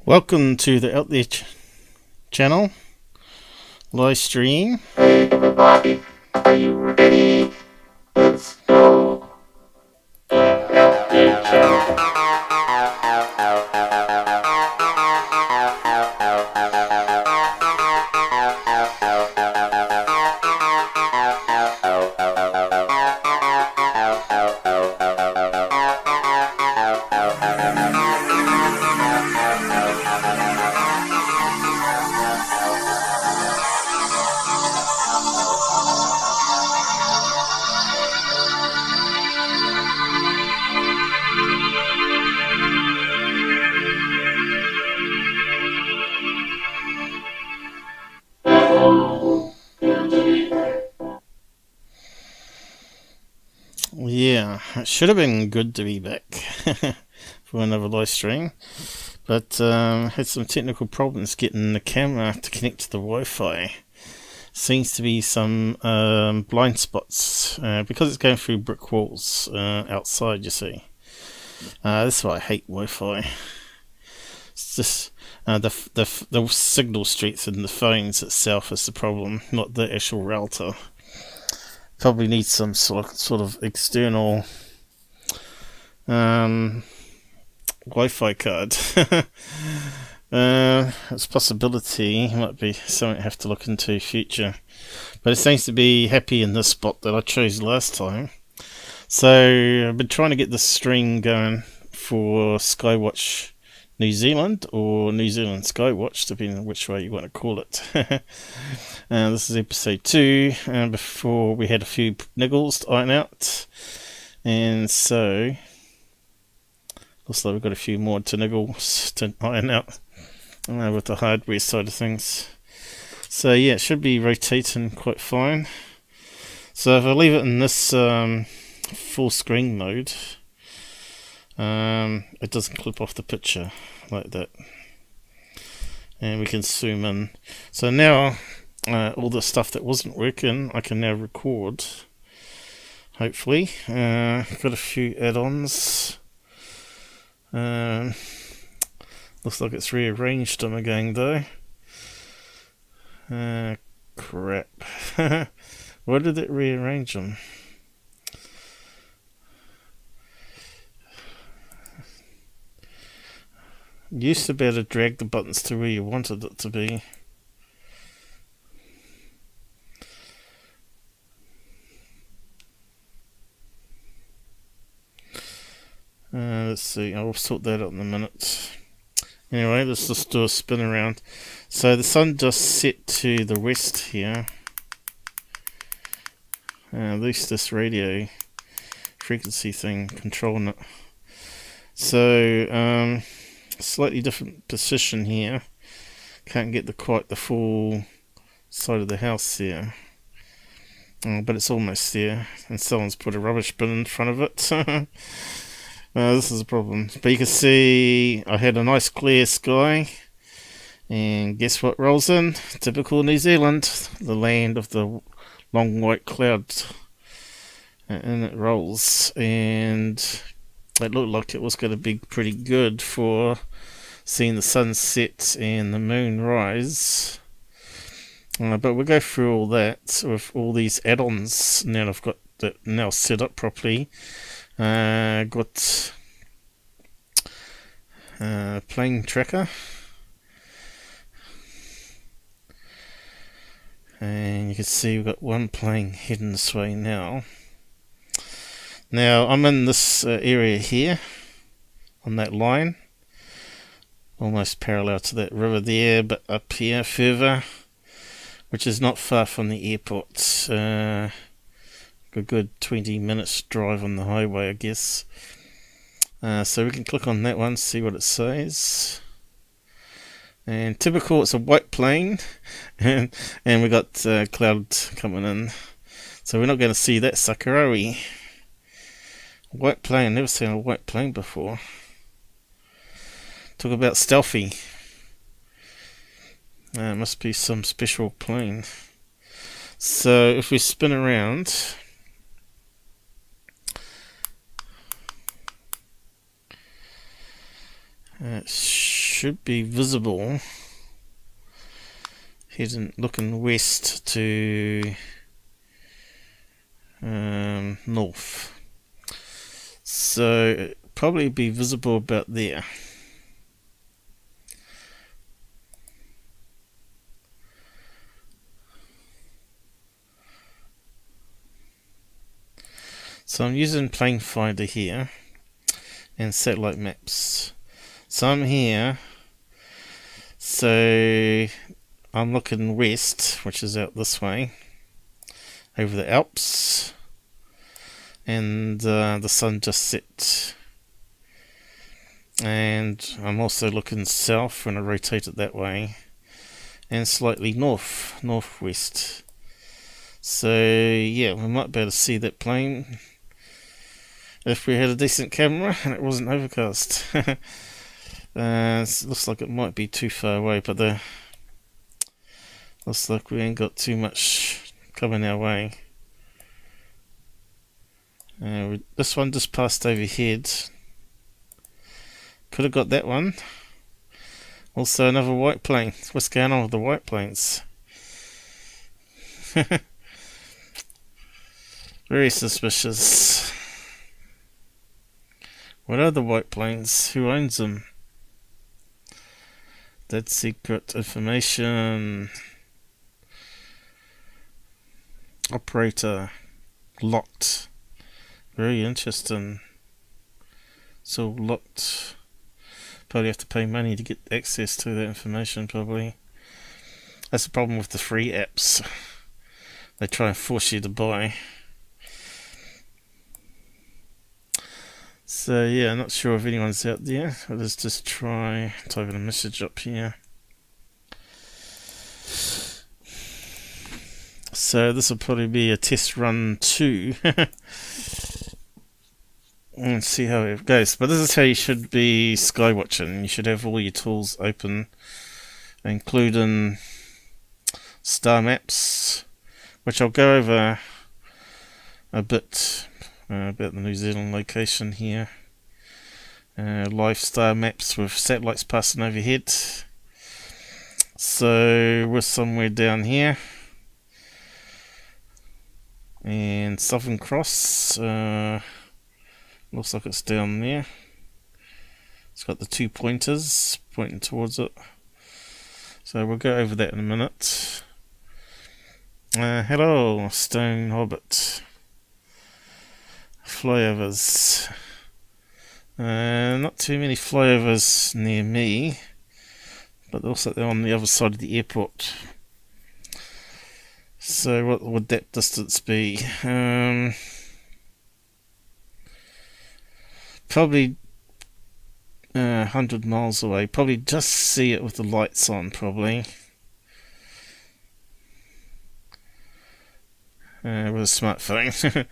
Welcome to the Out There channel live stream. Hey everybody, are you ready? Let's go. Out there channel. Yeah, it should have been good to be back for another live stream, but had some technical problems getting the camera to connect to the Wi-Fi. Seems to be some blind spots because it's going through brick walls outside, you see. That's why I hate Wi-Fi. It's just the signal streets and the phones itself is the problem, not the actual router. Probably needs some sort of external Wi-Fi card. It's a possibility. Might be something I have to look into future. But it seems to be happy in this spot that I chose last time. So I've been trying to get this stream going for Skywatch New Zealand or New Zealand Skywatch, depending on which way you want to call it. This is episode 2. Before we had a few niggles to iron out, and so looks like we've got a few more to niggles to iron out with the hardware side of things. So yeah, it should be rotating quite fine. So if I leave it in this full screen mode, it doesn't clip off the picture like that, and we can zoom in. So now all the stuff that wasn't working I can now record, hopefully. Got a few add-ons. Looks like it's rearranged them again though. Crap. Why did it rearrange them? You used to be able to drag the buttons to where you wanted it to be. Let's see, I'll sort that out in a minute. Anyway, let's just do a spin around. So the sun just set to the west here. At least this radio frequency thing controlling it. So slightly different position here. Can't get quite the full side of the house here, but it's almost there, and someone's put a rubbish bin in front of it. This is a problem. But you can see I had a nice clear sky, and guess what rolls in? Typical New Zealand, the land of the long white clouds, and it rolls, and it looked like it was going to be pretty good for seeing the sun set and the moon rise. But we'll go through all that with all these add-ons. Now I've got that now set up properly. Got plane tracker, and you can see we've got one plane heading this way now. Now I'm in this area here on that line, almost parallel to that river there, but up here further, which is not far from the airport. A good 20 minutes drive on the highway, I guess. So we can click on that one, see what it says. And typical, it's a white plane, and we got cloud coming in. So we're not going to see that sucker, are we? White plane, never seen a white plane before. Talk about stealthy. Must be some special plane. So if we spin around, it should be visible heading looking west to north. So probably be visible about there. So I'm using plane finder here and satellite maps. So I'm here, so I'm looking west, which is out this way over the Alps, and the sun just set. And I'm also looking south when I rotate it that way, and slightly northwest. So yeah, we might be able to see that plane if we had a decent camera and it wasn't overcast. It looks like it might be too far away, but looks like we ain't got too much coming our way. This one just passed overhead. Could have got that one. Also another white plane. What's going on with the white planes? Very suspicious. What are the white planes? Who owns them? That's secret information. Operator locked. Very interesting. So locked. Probably have to pay money to get access to that information, probably. That's the problem with the free apps. They try and force you to buy. So yeah, I'm not sure if anyone's out there. Let's just try typing a message up here. So this will probably be a test run 2. And see how it goes. But this is how you should be skywatching. You should have all your tools open, including star maps, which I'll go over a bit about the New Zealand location here. Live star maps with satellites passing overhead. So we're somewhere down here, and Southern Cross looks like it's down there. It's got the 2 pointers pointing towards it, so we'll go over that in a minute. Hello, Stone Hobbit. Flyovers. Not too many flyovers near me, but also they're on the other side of the airport. So what would that distance be? Probably 100 miles away. Probably just see it with the lights on, probably. With a smartphone.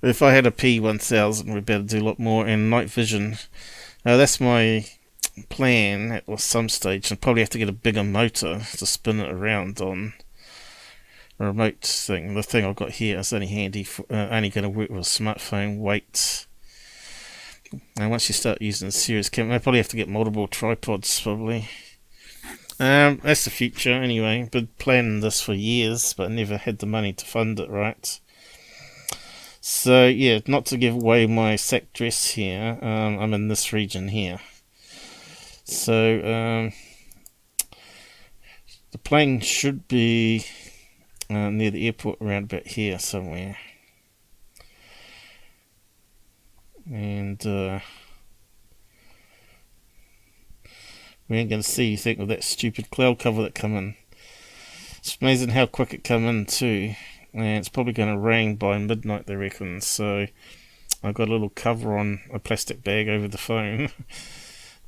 If I had a P1000, we'd better do a lot more in night vision. That's my plan at some stage. I'd probably have to get a bigger motor to spin it around on a remote thing. The thing I've got here is only handy for, only going to work with a smartphone weight. And once you start using a serious camera, I probably have to get multiple tripods, probably. That's the future, anyway. Been planning this for years, but never had the money to fund it, right? So, yeah, not to give away my sack dress here, I'm in this region here. So, the plane should be near the airport around about here somewhere. And we ain't going to see anything with that stupid cloud cover that come in. It's amazing how quick it come in too. And it's probably going to rain by midnight, they reckon. So I've got a little cover on a plastic bag over the phone.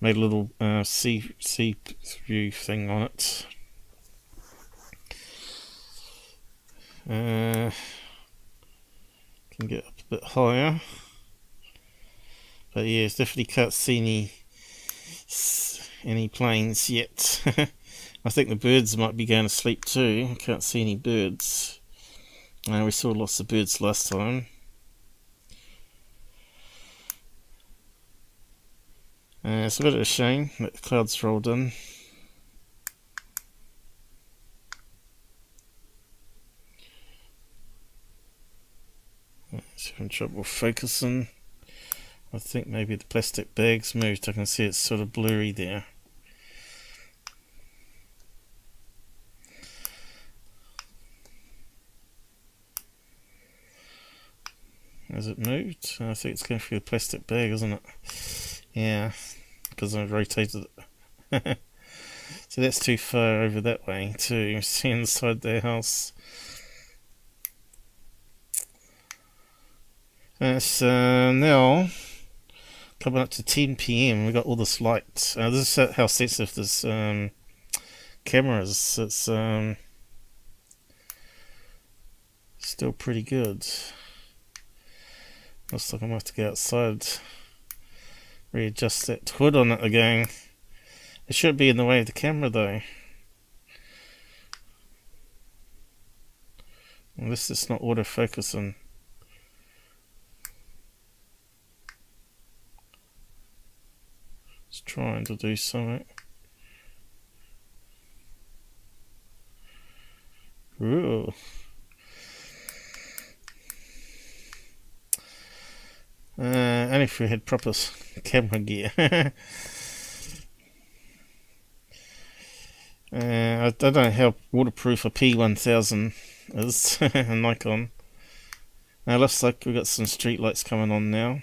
Made a little see-through thing on it. Can get up a bit higher. But yeah, definitely can't see any planes yet. I think the birds might be going to sleep too. Can't see any birds. We saw lots of birds last time. It's a bit of a shame that the clouds rolled in. It's having trouble focusing. I think maybe the plastic bag's moved. I can see it's sort of blurry there. Has it moved? I think it's going through the plastic bag, isn't it? Yeah, because I rotated it. So that's too far over that way to see inside their house. It's now coming up to 10 PM. We got all this light. This is how sensitive this camera is. It's still pretty good. Looks like I might have to go outside, readjust that hood on it again. It should be in the way of the camera though. Unless it's not autofocusing. It's trying to do something. Ooh. Only if we had proper camera gear. I don't know how waterproof a P1000 is, a Nikon. Now it looks like we've got some street lights coming on now.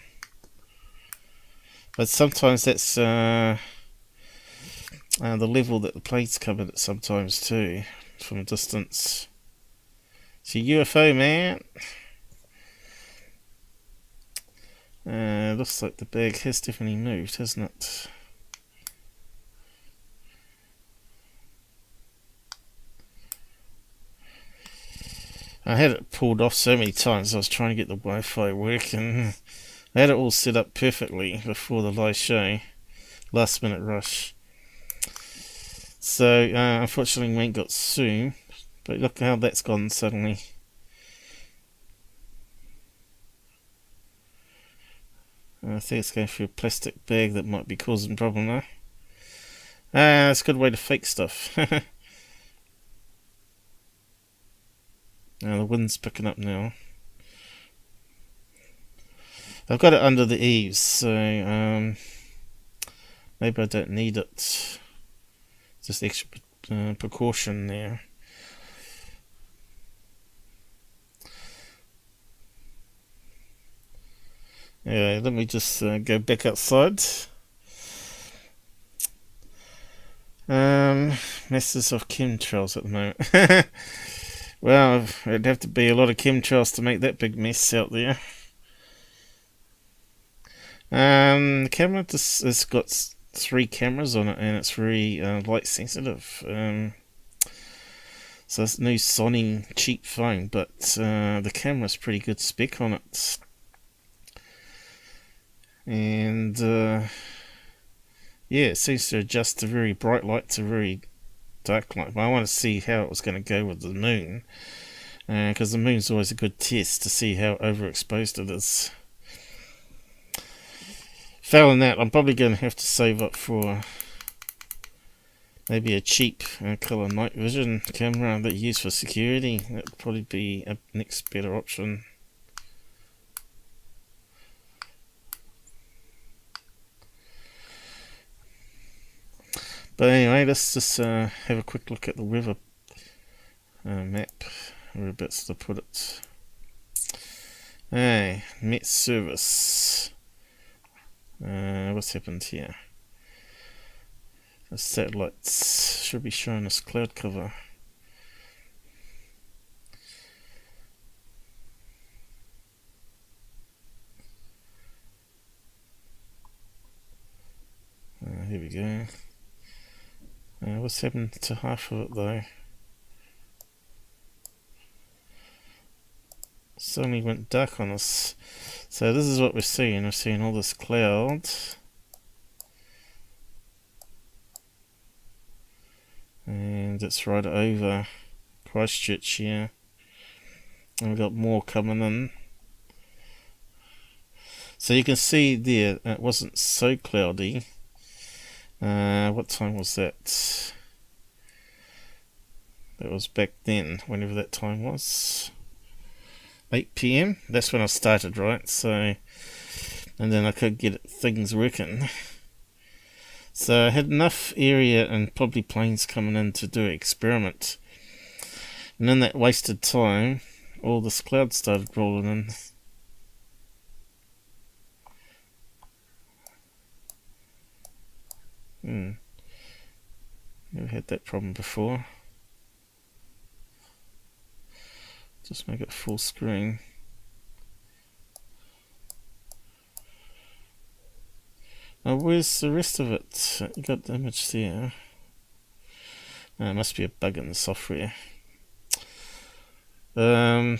But sometimes that's the level that the planes come in at sometimes too, from a distance. It's a UFO, man. Looks like the bag has definitely moved, hasn't it? I had it pulled off so many times. I was trying to get the Wi-Fi working. I had it all set up perfectly before the live show. Last minute rush. So unfortunately we ain't got Zoom. But look how that's gone suddenly. I think it's going through a plastic bag that might be causing a problem now. It's a good way to fake stuff. Now the wind's picking up now. I've got it under the eaves, so maybe I don't need it. Just extra precaution there. Yeah, let me just go back outside. Masses of chemtrails at the moment. Well, it'd have to be a lot of chemtrails to make that big mess out there. The camera has got 3 cameras on it, and it's very light sensitive. So it's a new Sony cheap phone, but the camera's pretty good spec on it. And yeah, it seems to adjust the very bright light to very dark light. But I want to see how it was going to go with the moon, because the moon's always a good test to see how overexposed it is. Failing that, I'm probably going to have to save up for maybe a cheap colour night vision camera that you use for security. That would probably be a next better option. But anyway, let's just have a quick look at the weather map, whereabouts to put it. Hey, Met Service. What's happened here? The satellites should be showing us cloud cover. Here we go. What's happened to half of it though? Suddenly went dark on us. So this is what we're seeing. We're seeing all this cloud. And it's right over Christchurch here. And we've got more coming in. So you can see there, it wasn't so cloudy. What time was that? That was back then, whenever that time was. 8 PM. That's when I started, right? So, and then I could get things working. So I had enough area and probably planes coming in to do an experiment. And in that wasted time, all this cloud started rolling in. Never had that problem before. Just make it full screen. Now where's the rest of it? You got the image there. It must be a bug in the software. Yep.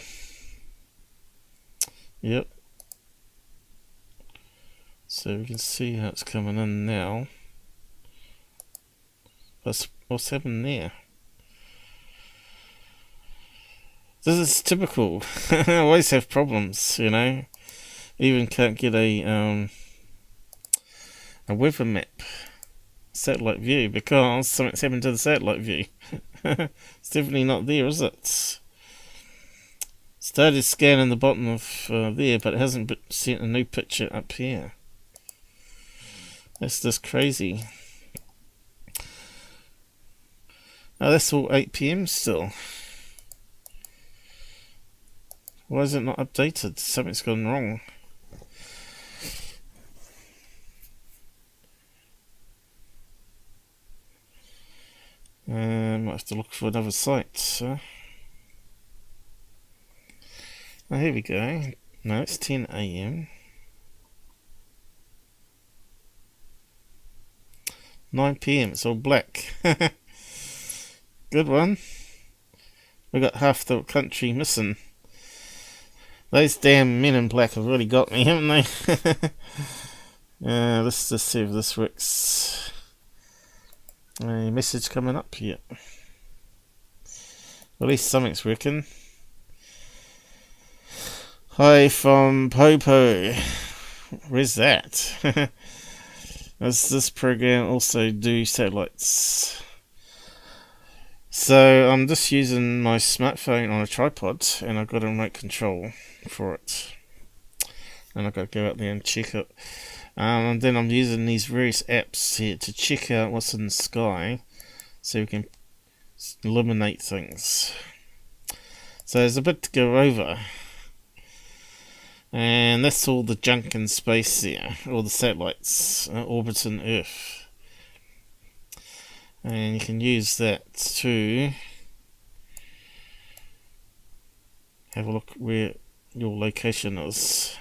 So we can see how it's coming in now. What's happened there? This is typical. I always have problems, you know. Even can't get a weather map satellite view because something's happened to the satellite view. It's definitely not there, is it? Started scanning the bottom of there, but it hasn't sent a new picture up here. That's just crazy. Oh, that's all 8 PM still. Why is it not updated? Something's gone wrong. Might have to look for another site. Oh, here we go. No, it's 10 AM. 9 PM, it's all black. Good one. We got half the country missing. Those damn men in black have really got me, haven't they? Let's just see if this works. A message coming up here. At least something's working. Hi from Popo. Where's that? Does this program also do satellites? So I'm just using my smartphone on a tripod and I've got a remote control for it. And I've got to go out there and check it. And then I'm using these various apps here to check out what's in the sky so we can eliminate things. So there's a bit to go over. And that's all the junk in space there, all the satellites orbiting Earth. And you can use that to have a look where your location is.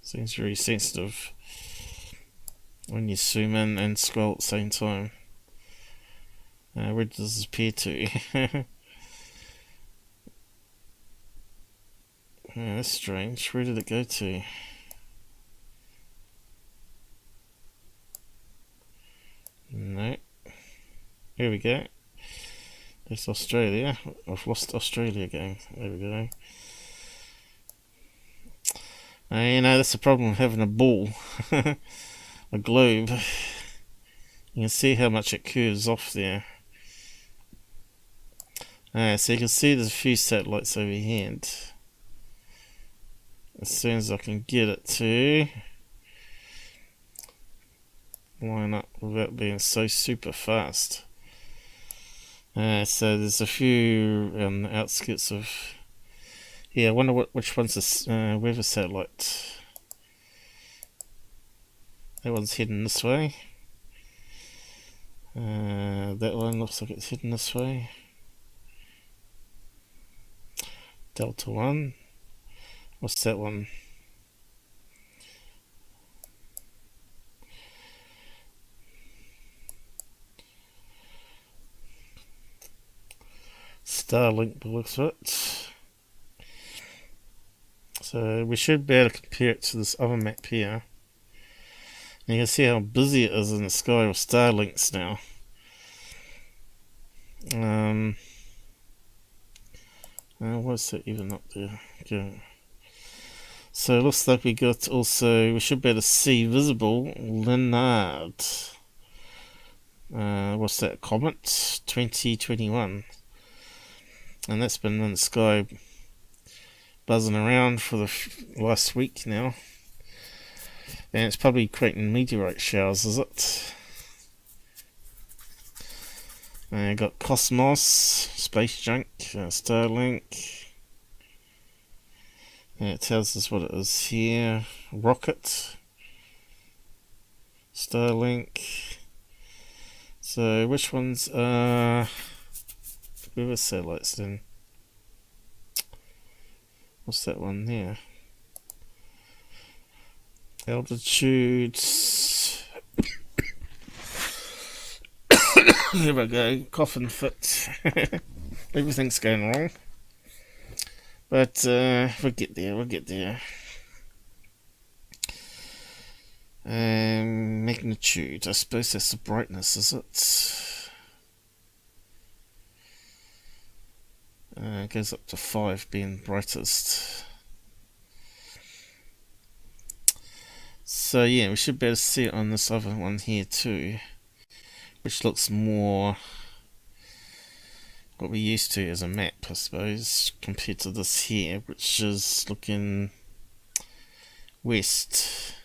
Seems very sensitive when you zoom in and scroll at the same time. Where does this appear to? That's strange. Where did it go to? No. Here we go. It's Australia. I've lost Australia again. There we go. You know, that's the problem with having a ball. A globe. You can see how much it curves off there. So you can see there's a few satellites over here. As soon as I can get it to line up without being so super fast. So there's a few on the outskirts of. Yeah, I wonder which one's this weather satellite. That one's heading this way. That one looks like it's heading this way. Delta 1. What's that one? Starlink looks of it. So we should be able to compare it to this other map here. And you can see how busy it is in the sky with Starlinks now. What What's that even up there? Okay. So it looks like we should be able to see visible Leonard. What's that? Comet 2021. And that's been in the sky buzzing around for the last week now. And it's probably creating meteorite showers, is it? Got Cosmos, Space Junk, Starlink. And it tells us what it is here. Rocket, Starlink. So which ones are river satellites then? What's that one there? Altitudes. Here we go. Coffin fit. Everything's going wrong. But we'll get there. Magnitude. I suppose that's the brightness, is it? It goes up to 5 being brightest. So yeah, we should be able to see it on this other one here too, which looks more what we're used to as a map, I suppose, compared to this here, which is looking west.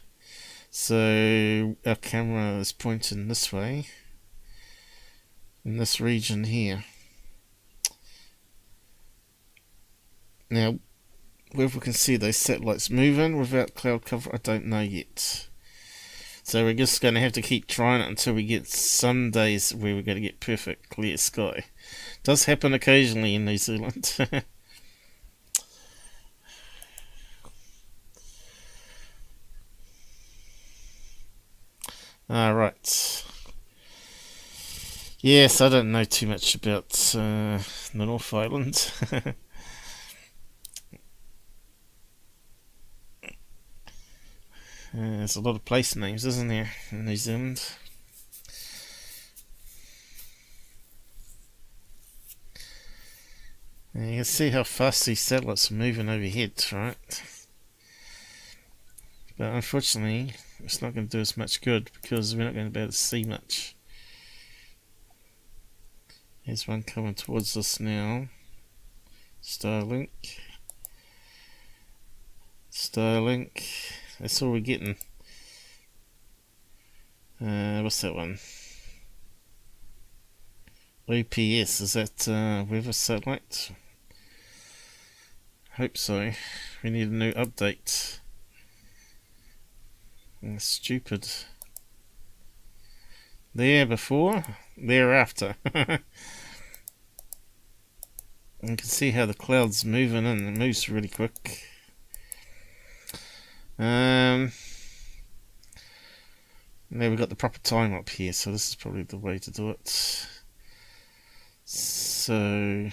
So our camera is pointing this way, in this region here. Now, whether we can see those satellites moving without cloud cover, I don't know yet. So we're just going to have to keep trying it until we get some days where we're going to get perfect clear sky. Does happen occasionally in New Zealand. Alright. Yes, I don't know too much about the North Island. There's a lot of place names, isn't there, in New Zealand? And you can see how fast these satellites are moving overhead, right? But unfortunately, it's not going to do us much good because we're not going to be able to see much. Here's one coming towards us now. Starlink. That's all we're getting. What's that one? UAPS, is that weather satellite? Hope so. We need a new update. That's stupid. There before, thereafter. You can see how the cloud's moving in. It moves really quick. Now we've got the proper time up here, so this is probably the way to do it. So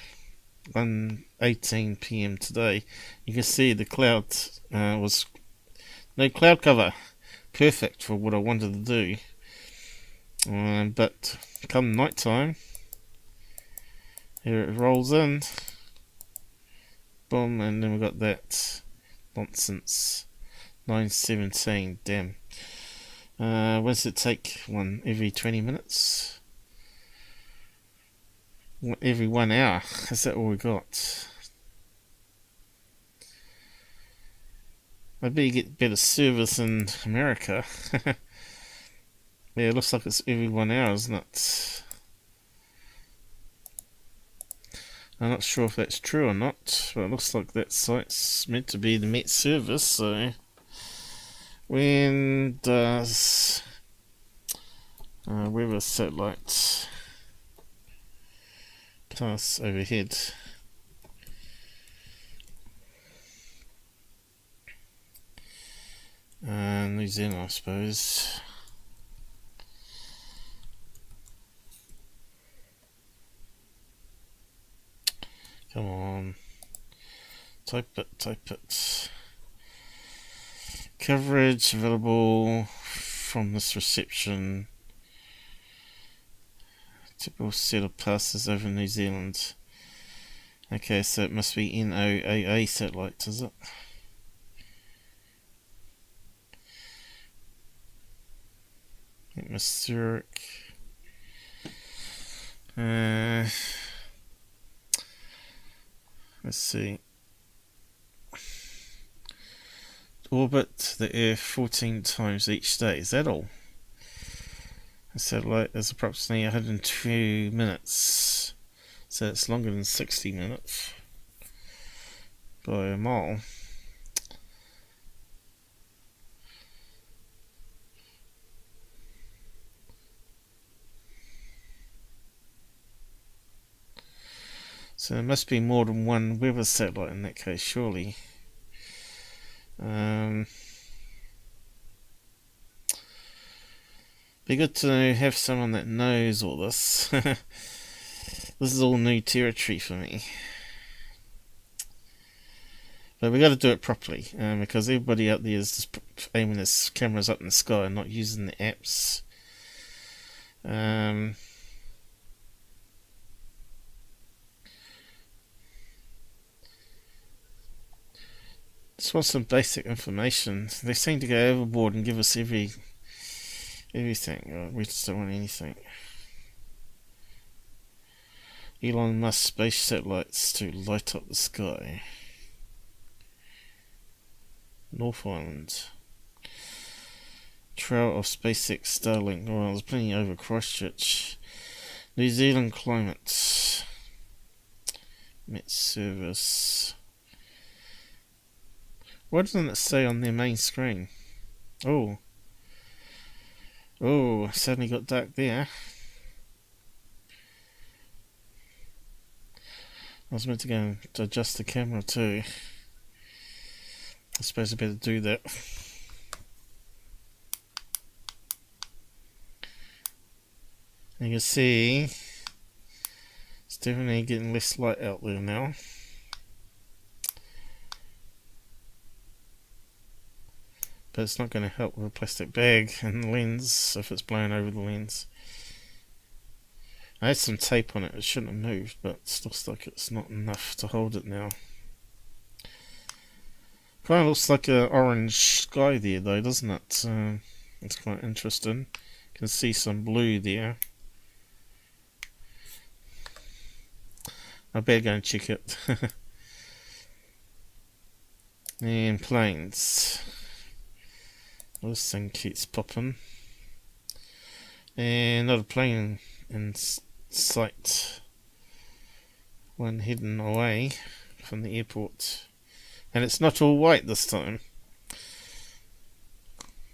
1:18 PM today, you can see the cloud was no cloud cover, perfect for what I wanted to do. But come night time, here it rolls in, boom, and then we got that nonsense. 9:17, damn. What does it take? One every 20 minutes? Every 1 hour? Is that all we got? Maybe you get better service in America. Yeah, it looks like it's every 1 hour, isn't it? I'm not sure if that's true or not, but it looks like that site's meant to be the Met service, so when does weather satellite pass overhead? New Zealand, I suppose. Come on. Type it. Coverage available from this reception. Typical set of passes over New Zealand. Okay, so it must be NOAA satellite, is it? Atmospheric. Let's see. Orbit the Earth 14 times each day. Is that all? The satellite is approximately 102 minutes. So it's longer than 60 minutes by a mile. So there must be more than one weather satellite in that case, surely. Be good to have someone that knows all this. This is all new territory for me. But we got to do it properly, because everybody out there is just aiming their cameras up in the sky and not using the apps. Just want some basic information. They seem to go overboard and give us everything. We just don't want anything. Elon Musk space satellites to light up the sky. North Island. Trail of SpaceX Starlink. Well, there's plenty over Christchurch. New Zealand climate. Met service. Why doesn't it say on their main screen? Oh, suddenly got dark there. I was meant to go and adjust the camera too. I suppose I better do that. You can see it's definitely getting less light out there now. But it's not going to help with a plastic bag and the lens if it's blown over the lens. I had some tape on it, it shouldn't have moved, but it still looks like it's not enough to hold it now. Kind of looks like an orange sky there though, doesn't it? It's quite interesting. You can see some blue there. I better go and check it. And planes. This thing keeps popping. And another plane in sight. One heading away from the airport. And it's not all white this time.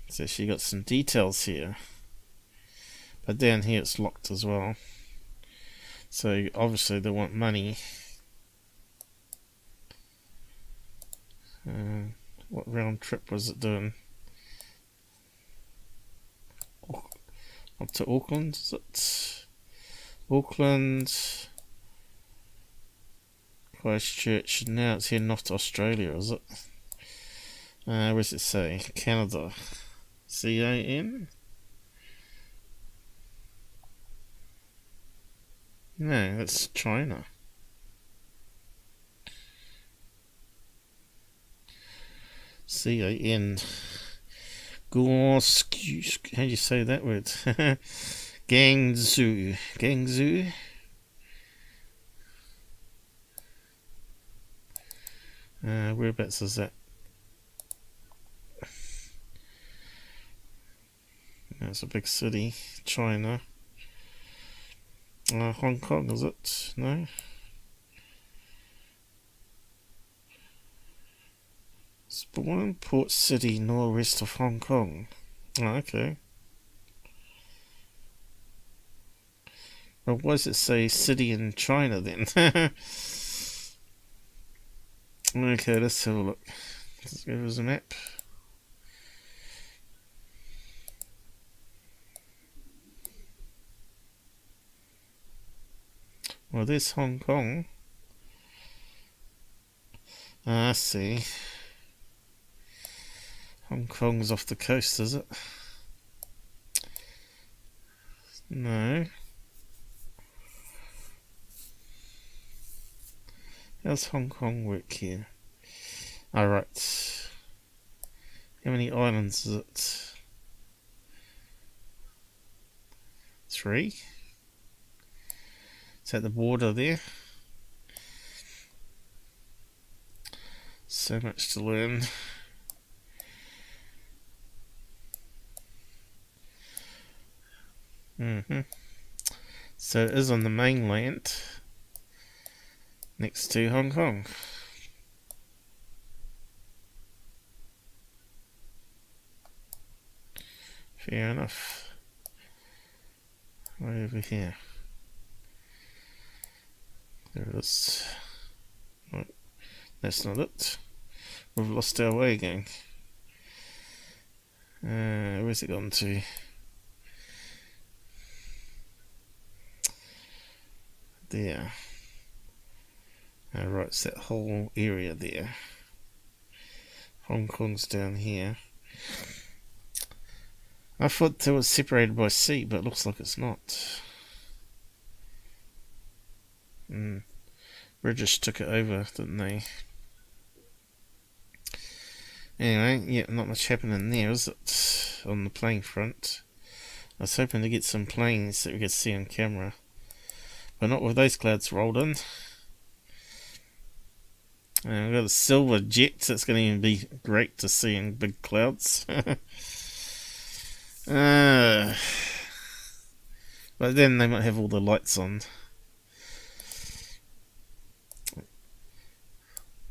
It's actually got some details here. But down here it's locked as well. So obviously they want money. What round trip was it doing? Up to Auckland, is it? Auckland, Christchurch, now it's heading off to Australia, is it? Where does it say? Canada. CAN? No, that's China. CAN. How do you say that word? Guangzhou. Guangzhou? Whereabouts is that? That's a big city. China. Hong Kong, is it? No? Spawn Port City, northwest of Hong Kong. Oh, okay. Well, why does it say city in China then? Okay, let's have a look. Let's go to the map. Well, there's Hong Kong. I see. Hong Kong's off the coast, is it? No. How's Hong Kong work here? Alright. How many islands is it? 3? Is that the border there? So much to learn. So it is on the mainland, next to Hong Kong. Fair enough. Right over here. There it is. No, that's not it. We've lost our way again. Where's it gone to? There. Right, it's that whole area there. Hong Kong's down here. I thought they were separated by sea, but it looks like it's not. British took it over, didn't they? Anyway, yeah, not much happening there, is it? On the plane front. I was hoping to get some planes that we could see on camera, but not with those clouds rolled in. And we've got a silver jet, so it's going to even be great to see in big clouds. But then they might have all the lights on.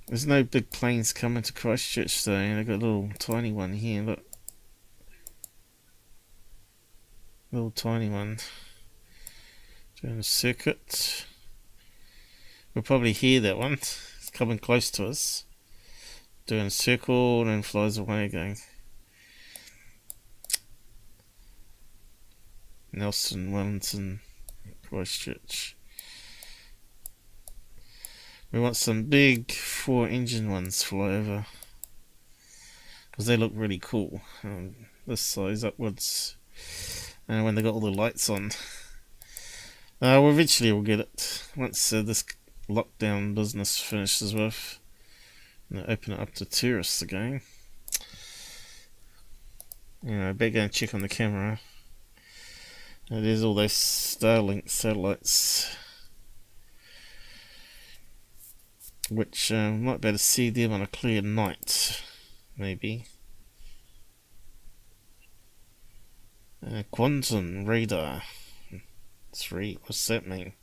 There's no big planes coming to Christchurch though, and I've got a little tiny one here, look. Little tiny one. Doing a circuit. We'll probably hear that one. It's coming close to us. Doing a circle and then flies away again. Nelson, Wellington, Christchurch. We want some big 4-engine ones fly over, because they look really cool. This size upwards, and when they got all the lights on. Well, eventually we'll get it once this lockdown business finishes with, and open it up to tourists again. Anyway, I better go and check on the camera. There's all those Starlink satellites, which might be able to see them on a clear night, maybe. Quantum radar 3, what's that mean?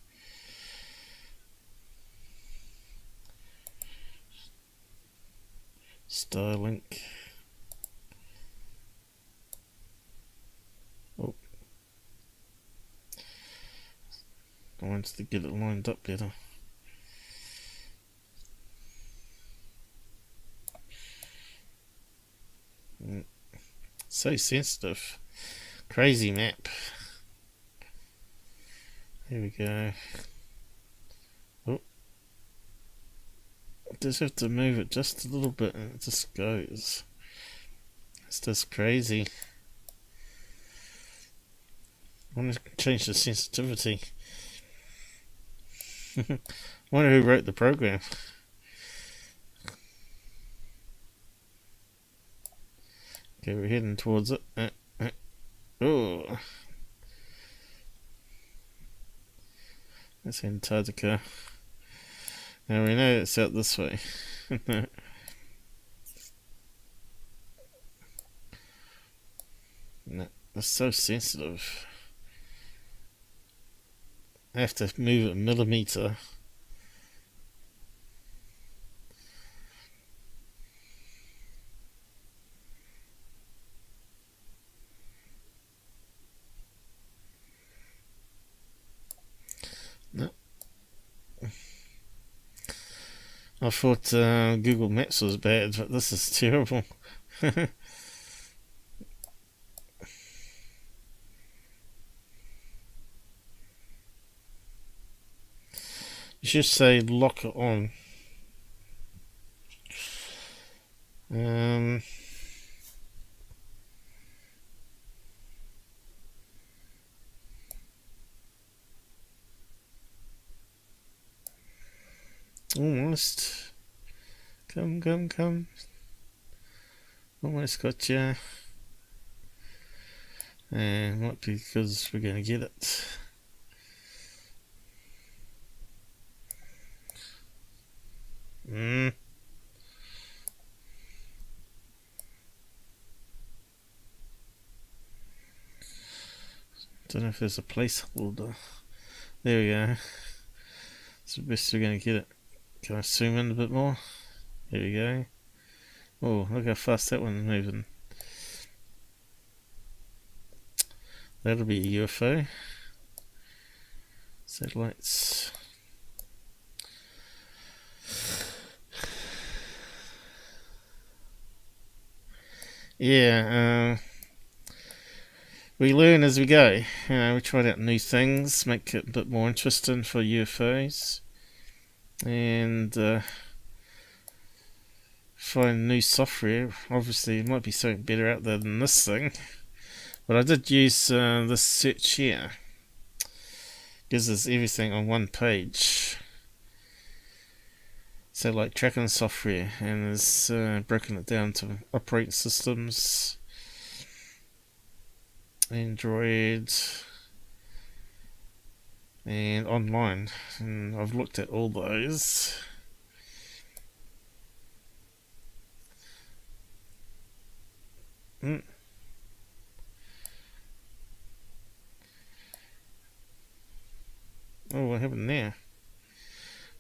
Starlink. Oh, I wanted to get it lined up better. So sensitive. Crazy map. Here we go. Oh, just have to move it just a little bit and it just goes. It's just crazy. I want to change the sensitivity. Wonder who wrote the program. Okay, we're heading towards it. Oh, that's Antarctica. Now we know it's out this way. No, it's so sensitive. I have to move it a millimeter. No. I thought Google Maps was bad, but this is terrible. You should say lock it on. Almost. Come, come, come. Almost got ya. And might be because we're going to get it. Don't know if there's a placeholder. There we go. It's the best we're going to get it. Can I zoom in a bit more? There we go. Oh, look how fast that one's moving. That'll be a UFO. Satellites. Yeah, we learn as we go. We tried out new things, make it a bit more interesting for UFOs, and find new software. Obviously, there might be something better out there than this thing, but I did use this search here. Gives us everything on one page. So, like tracking software, and it's broken it down to operating systems. Android and online, and I've looked at all those. Oh, what happened there?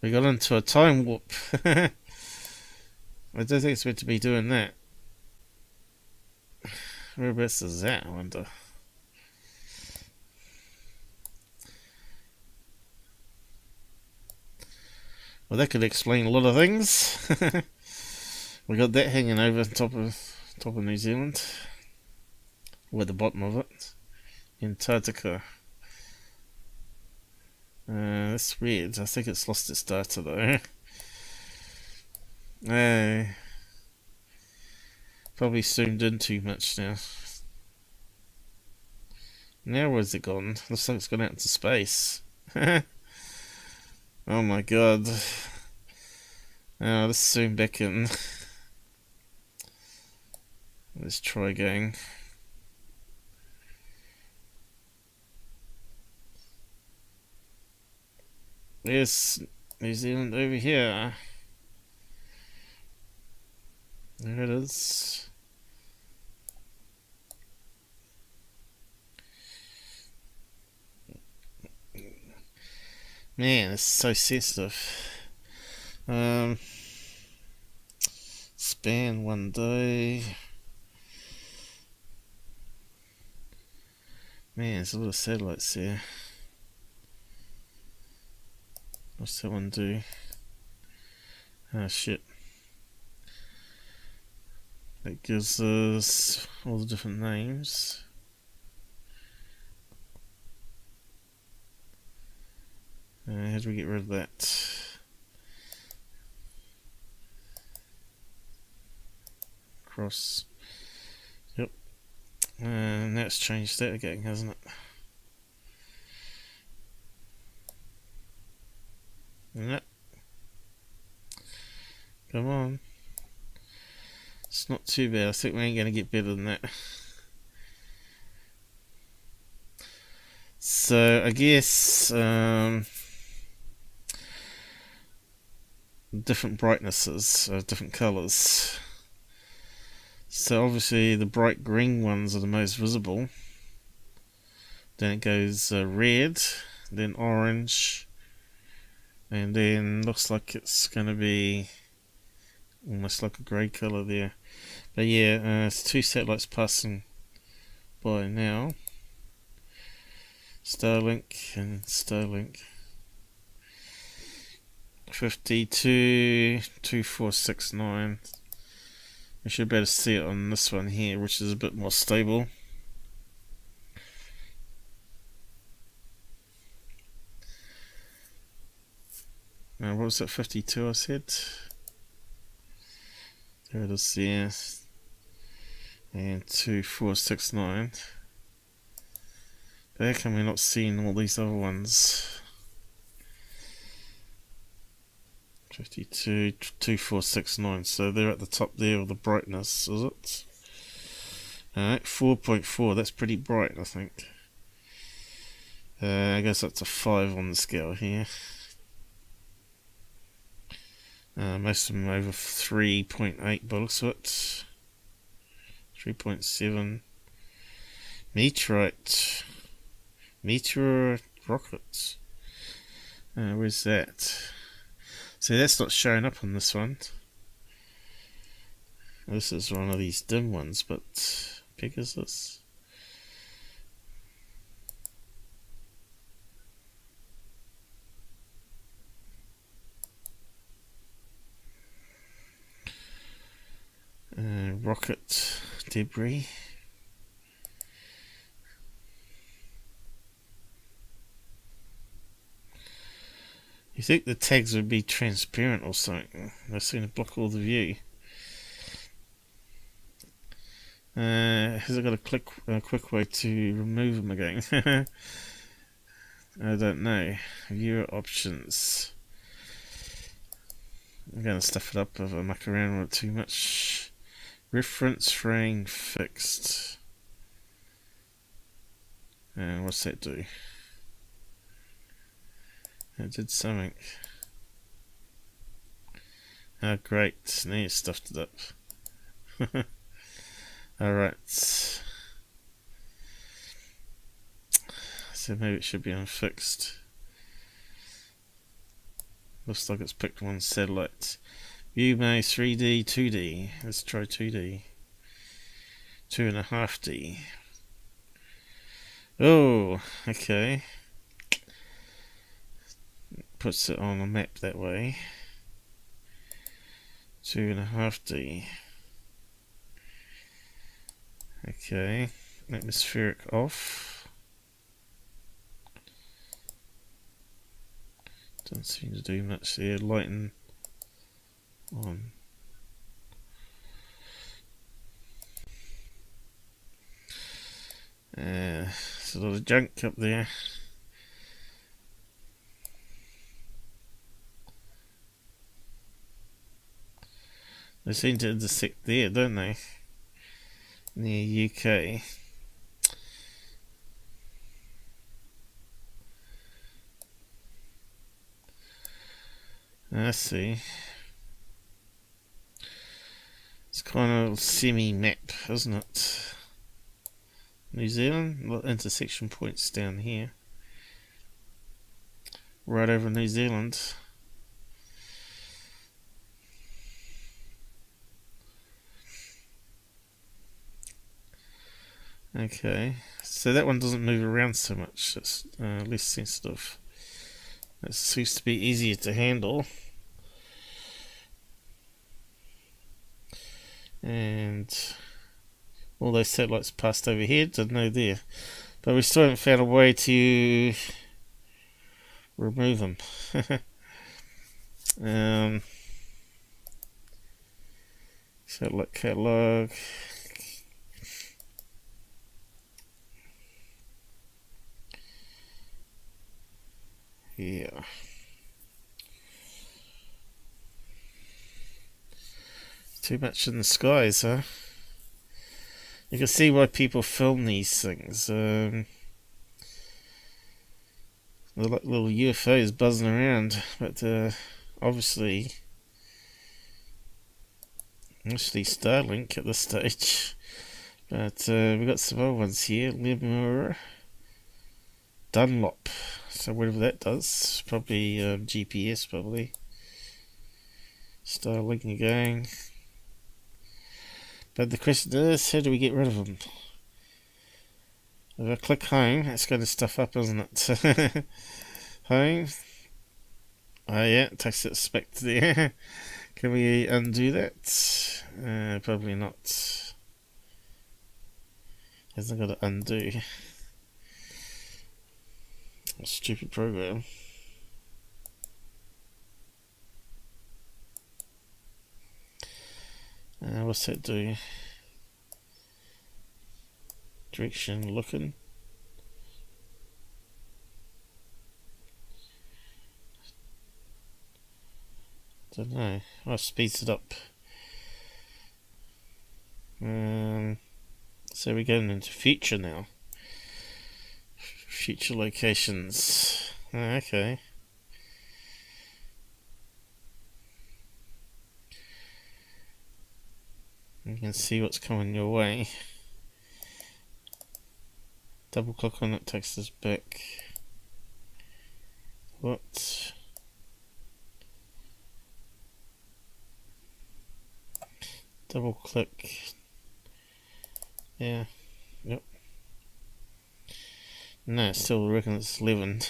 We got into a time warp. I don't think it's meant to be doing that. Whereabouts is that, I wonder? Well, that could explain a lot of things. We got that hanging over top of New Zealand, or at the bottom of it, Antarctica. That's weird. I think it's lost its data though. Probably zoomed in too much now. Now where's it gone? Looks like it's gone out into space. Oh my god. Oh, let's zoom back in. Let's try again. There's New Zealand over here. There it is. Man, it's so sensitive. Span 1 day. Man, there's a lot of satellites here. What's that one do? Oh shit. That gives us all the different names. How do we get rid of that? Cross. Yep. And now it's changed that again, hasn't it? Yep. Come on. It's not too bad. I think we ain't going to get better than that. So, I guess different brightnesses, different colours. So obviously the bright green ones are the most visible. Then it goes red, then orange, and then looks like it's going to be almost like a grey colour there. But yeah, it's 2 satellites passing by now. Starlink and Starlink. 522469. You should be able to see it on this one here, which is a bit more stable. Now, what was that? 52 I said? There it is there. And 2469. How come we're not seeing all these other ones? 52, 2469. So they're at the top there of the brightness, is it? Alright, 4.4. That's pretty bright, I think. I guess that's a 5 on the scale here. Most of them over 3.8 by the looks of it. 3.7. Meteorite. Meteor rockets. Where's that? So that's not showing up on this one. This is one of these dim ones, but how big is this? Rocket debris. You think the tags would be transparent or something? They're going to block all the view. Has it got a quick way to remove them again? I don't know. Viewer options. I'm going to stuff it up if I muck around with it too much. Reference frame fixed. And what's that do? It did something. Oh great, now you stuffed it up. Alright. So maybe it should be unfixed. Looks like it's picked one satellite. View may 3D, 2D. Let's try 2D. 2.5D. Oh, okay. Puts it on a map that way. 2.5D. Okay, atmospheric off. Doesn't seem to do much there. Lighten on. There's a lot of junk up there. They seem to intersect there, don't they? Near UK. I see. It's kind of semi-map, isn't it? New Zealand, lot of intersection points down here. Right over New Zealand. Okay, so that one doesn't move around so much, it's less sensitive. It seems to be easier to handle. And all those satellites passed overhead, didn't know there. But we still haven't found a way to remove them. Satellite catalog. Yeah. Too much in the skies, huh? You can see why people film these things. They're like little UFOs buzzing around, but obviously Starlink at this stage. But we've got some other ones here. Lemur, Dunlop. So whatever that does, probably GPS, probably. Starlink again. But the question is, how do we get rid of them? If I click home, it's going to stuff up, isn't it? Home. Oh yeah, it takes it back to there. Can we undo that? Probably not. Hasn't got to undo. A stupid program. What's that do? Direction looking. Don't know. Oh, speeds it up. So we're going into future now. Future locations. Okay. You can see what's coming your way. Double click on it, takes us back. What? Double click. Yeah. Yep. No, still reckon it's 11.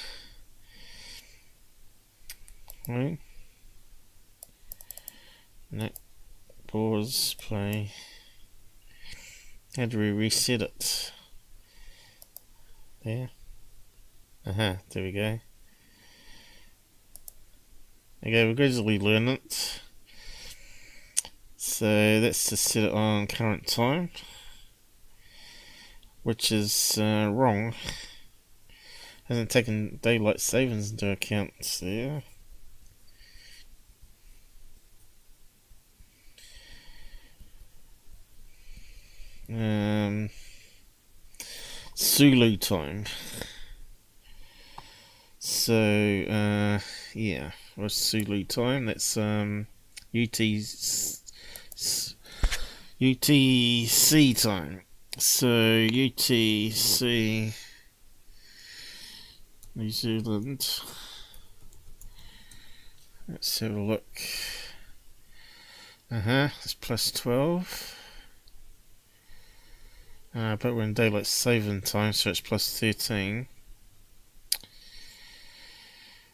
Right. No. Pause. Play. How do we reset it? There. There we go. Okay, we'll gradually learn it. So that's to set it on current time, which is wrong. Hasn't taken daylight savings into account there. Zulu time. So yeah, what's Zulu time? That's UTC time. So UTC New Zealand. Let's have a look. It's plus 12. But we're in daylight saving time, so it's plus 13.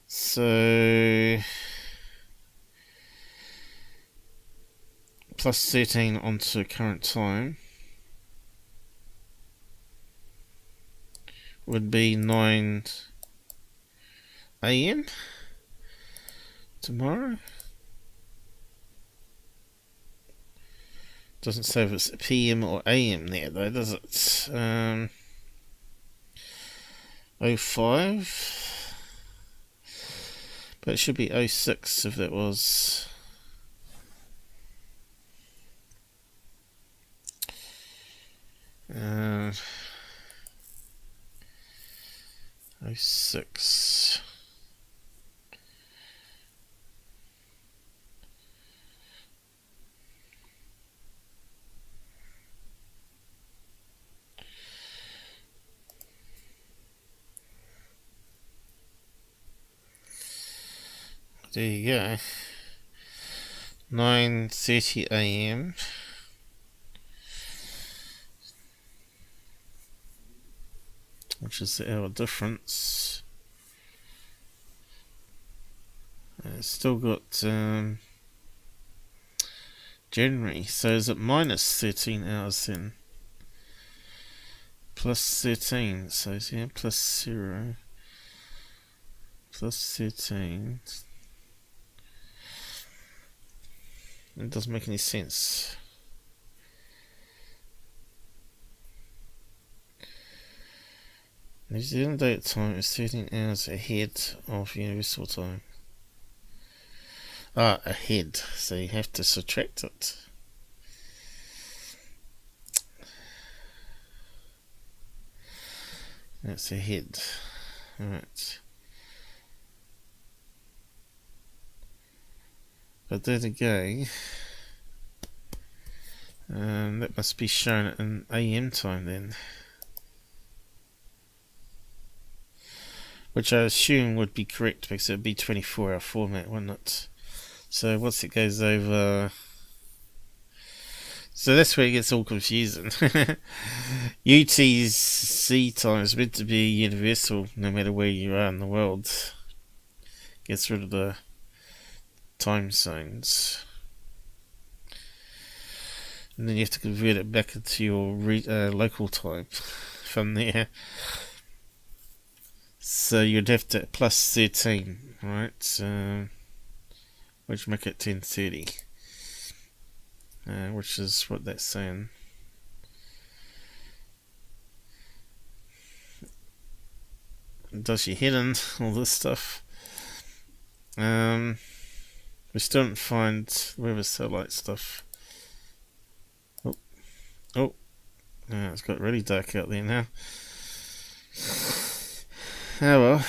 So plus 13 onto current time would be 9 AM tomorrow. Doesn't say if it's PM or AM there though, does it? 05. But it should be 06 if that was. Uh, 06. There you go. 9:30 AM. Which is the hour difference. It's still got January, so is it minus 13 hours then? Plus 13, so yeah, plus 0. Plus 13. It doesn't make any sense. New Zealand daylight time is 13 hours ahead of universal time. Ahead, so you have to subtract it. That's ahead. Alright. But then again, that must be shown in AM time then. Which I assume would be correct because it would be 24-hour format, wouldn't it? So once it goes over... So that's where it gets all confusing. UTC time is meant to be universal no matter where you are in the world. Gets rid of the time zones. And then you have to convert it back into your local time from there. So you'd have to plus 13, right? Which make it 10:30. Which is what that's saying. It does your head in, all this stuff. We still didn't find where the satellite stuff. Oh, yeah, it's got really dark out there now. Oh well.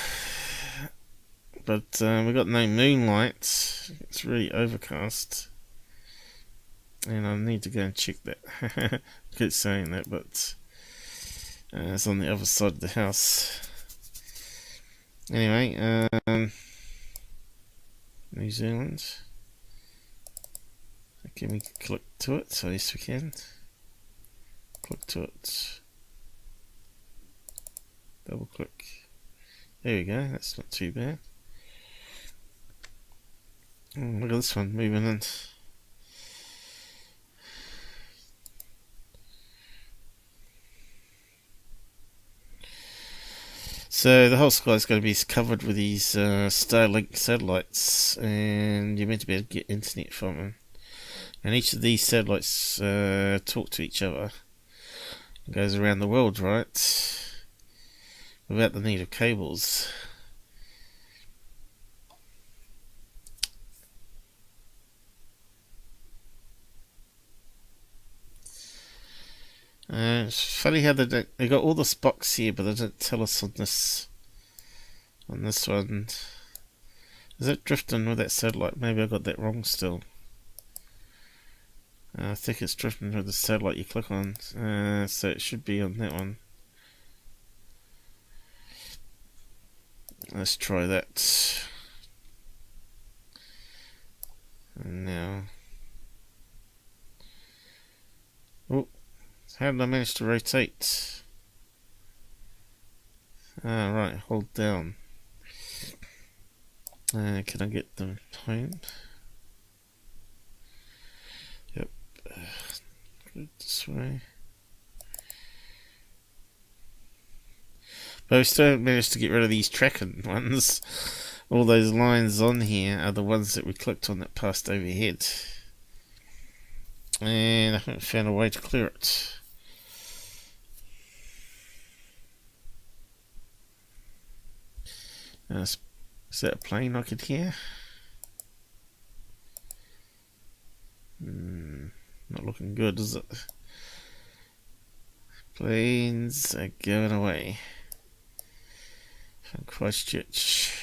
But we got no moonlight. It's really overcast. And I need to go and check that. I keep saying that, but it's on the other side of the house. Anyway, New Zealand. Can we click to it? So yes we can. Click to it. Double click. There we go, that's not too bad. Look at this one moving in. So the whole sky is going to be covered with these Starlink satellites, and you're meant to be able to get internet from them. And each of these satellites talk to each other. It goes around the world, right? Without the need of cables. It's funny how they got all the box here, but they don't tell us on this one. Is it drifting with that satellite? Maybe I got that wrong still. I think it's drifting with the satellite you click on, so it should be on that one. Let's try that. And now, oh, how did I manage to rotate? Ah, right, hold down. Can I get them home? Yep. Go this way. But we still haven't managed to get rid of these tracking ones. All those lines on here are the ones that we clicked on that passed overhead. And I haven't found a way to clear it. Is that a plane I could hear? Not looking good, is it? Planes are going away from Christchurch.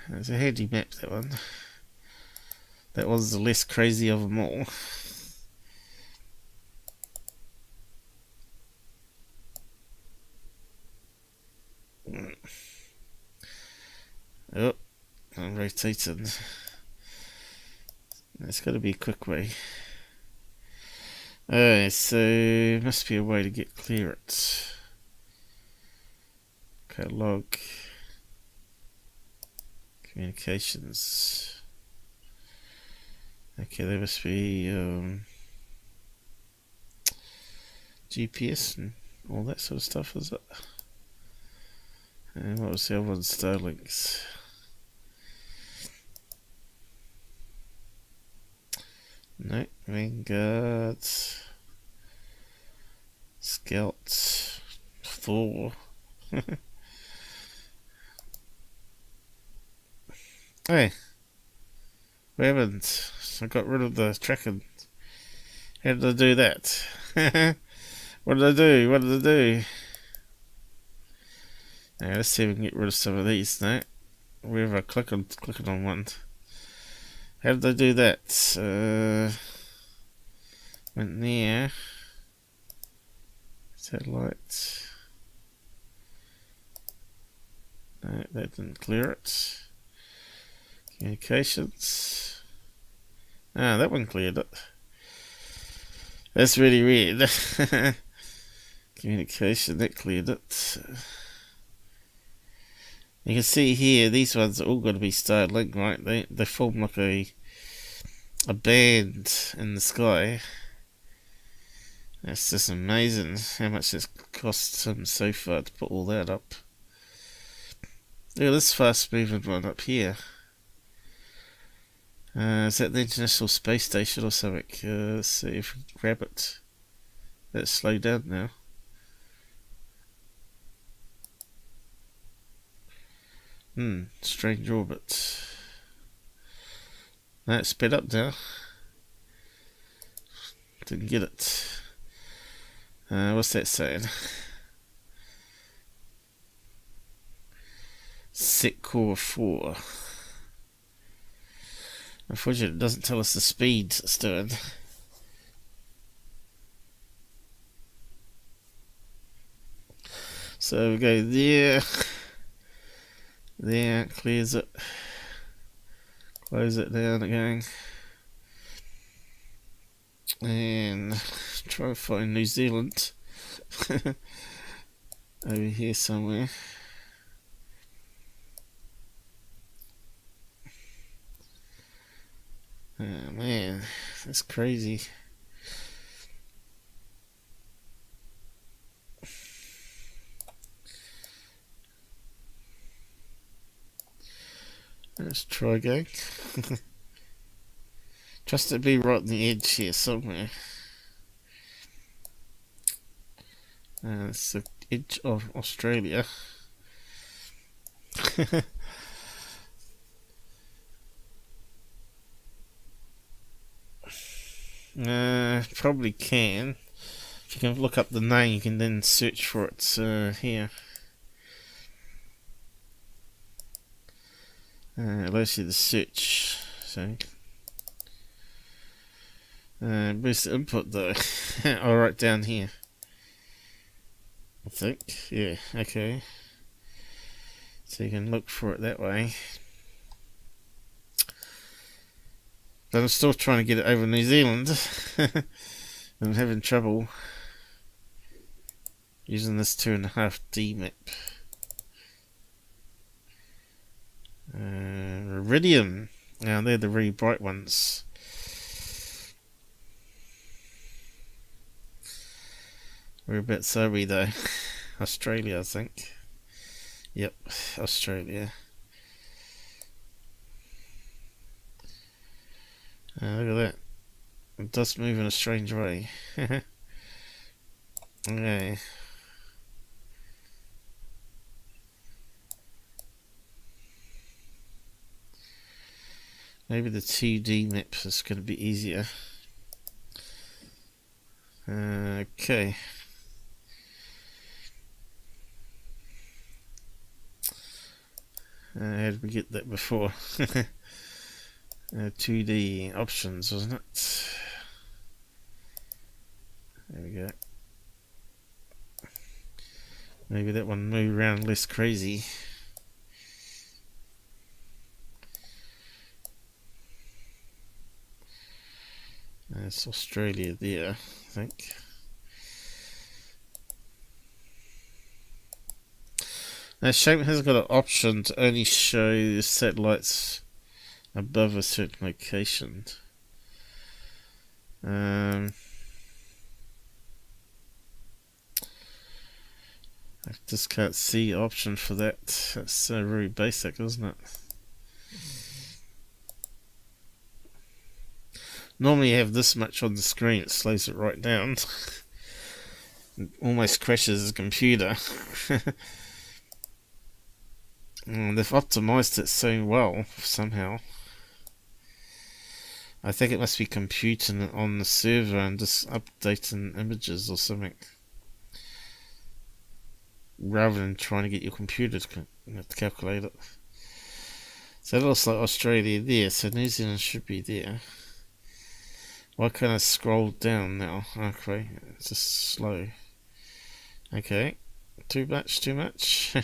There's a handy map, that one. That was the less crazy of them all. Oh, I'm rotating. There's got to be a quick way. So must be a way to get clear it. Catalog. Communications. Okay, there must be GPS and all that sort of stuff, is it? And what was the other one? Starlinks. No, Vanguard. Scout. Thor. Hey, we haven't. I got rid of the tracking. How did I do that? What did I do? What did I do? Now, let's see if we can get rid of some of these now. Wherever I clicking on one. How did I do that? Went there. Satellite. No, that didn't clear it. Communications. Ah, that one cleared it. That's really weird. Communication, that cleared it. You can see here, these ones are all going to be Starlink, right? They form like a band in the sky. That's just amazing how much it's cost him so far to put all that up. Look at this fast moving one up here. Is that the International Space Station or something? Let's see if we can grab it. Let's slow down now. Strange orbit. No, it's sped up now. Didn't get it. What's that saying? Set core 4. Unfortunately, it doesn't tell us the speed it's doing. So we go there. There, clears it. Close it down again. And try to find New Zealand. Over here somewhere. Oh man, that's crazy. Let's try again. Just to be right on the edge here somewhere. It's the edge of Australia. Probably can. If you can look up the name, you can then search for it here. Allows you to search. So, where's the input though? Oh, right down here. I think. Yeah, okay. So you can look for it that way. But I'm still trying to get it over New Zealand. I'm having trouble using this 2.5D map. Iridium. Now they're the really bright ones. Whereabouts are we though? Australia, I think. Yep, Australia. Look at that. It does move in a strange way. Okay. Maybe the 2D map is going to be easier. Okay. How did we get that before? 2D options, wasn't it? There we go. Maybe that one moved around less crazy. It's Australia there, I think. Now, shame it hasn't got an option to only show the satellites above a certain location. I just can't see an option for that. That's very basic, isn't it? Normally you have this much on the screen, it slows it right down. It almost crashes the computer. They've optimized it so well, somehow. I think it must be computing it on the server and just updating images or something. Rather than trying to get your computer to calculate it. So it looks like Australia there, so New Zealand should be there. Why can't I scroll down now? Okay, it's just slow. Okay, too much.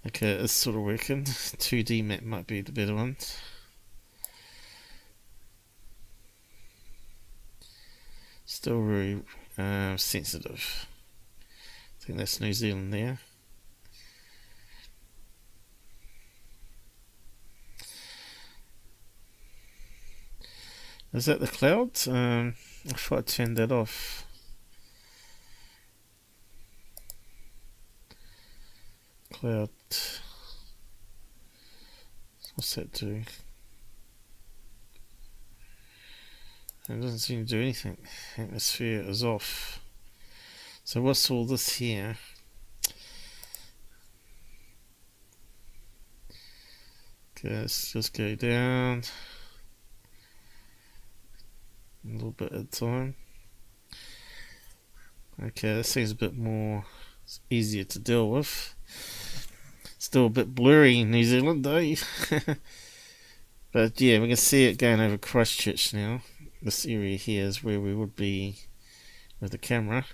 Okay, it's sort of working. 2D map might be the better one. Still very sensitive. I think that's New Zealand there. Is that the cloud? I thought I turned that off. Cloud. What's that do? It doesn't seem to do anything. Atmosphere is off. So what's all this here? Okay, let's just go down a little bit at a time. Okay, this seems a bit more easier to deal with. Still a bit blurry in New Zealand though. But yeah, we can see it going over Christchurch now. This area here is where we would be with the camera.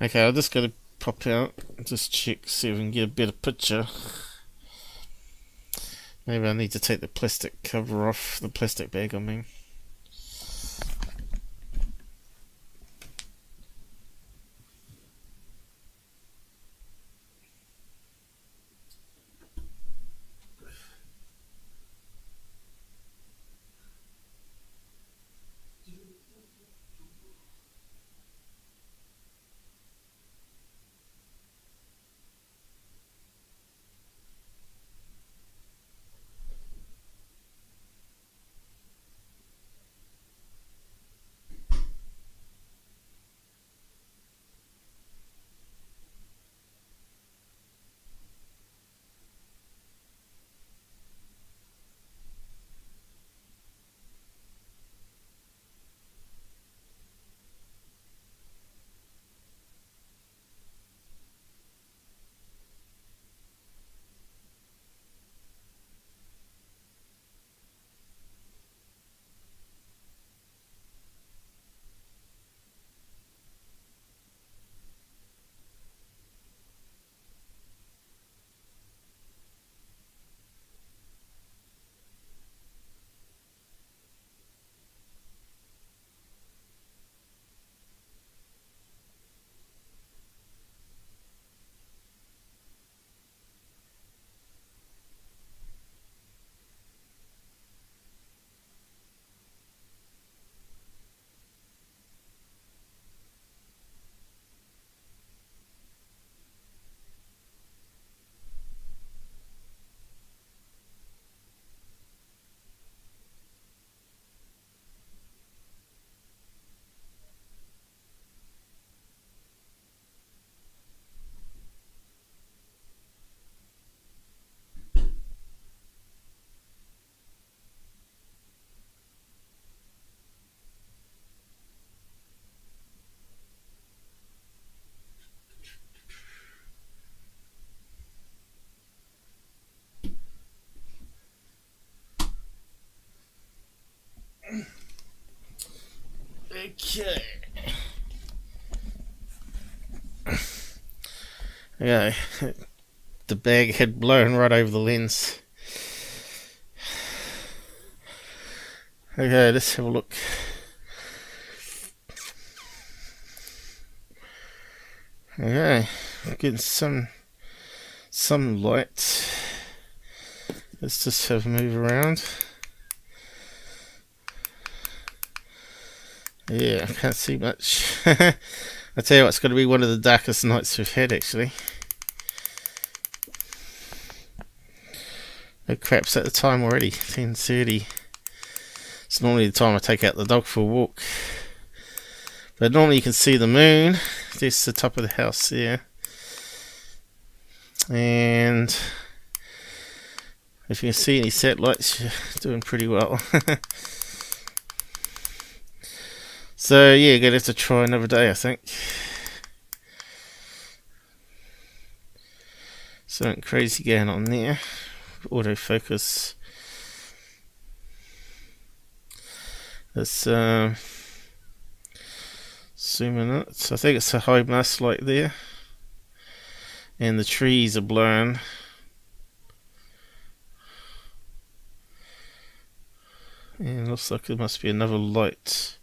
Okay, I'll just go to pop out and just check, see if we can get a better picture. Maybe I need to take the plastic cover off, the plastic bag I mean. Okay. Okay. The bag had blown right over the lens. Okay, let's have a look. Okay, getting some light. Let's just have a move around. Yeah, I can't see much. I tell you what, it's going to be one of the darkest nights we've had actually. Oh crap, it's at the time already, 10:30. It's normally the time I take out the dog for a walk. But normally you can see the moon. There's the top of the house there. And if you can see any satellites, you're doing pretty well. So yeah, gonna have to try another day I think. Something crazy going on there. Autofocus. Let's zoom in it. So I think it's a high mass light there. And the trees are blurring. And it looks like there must be another light.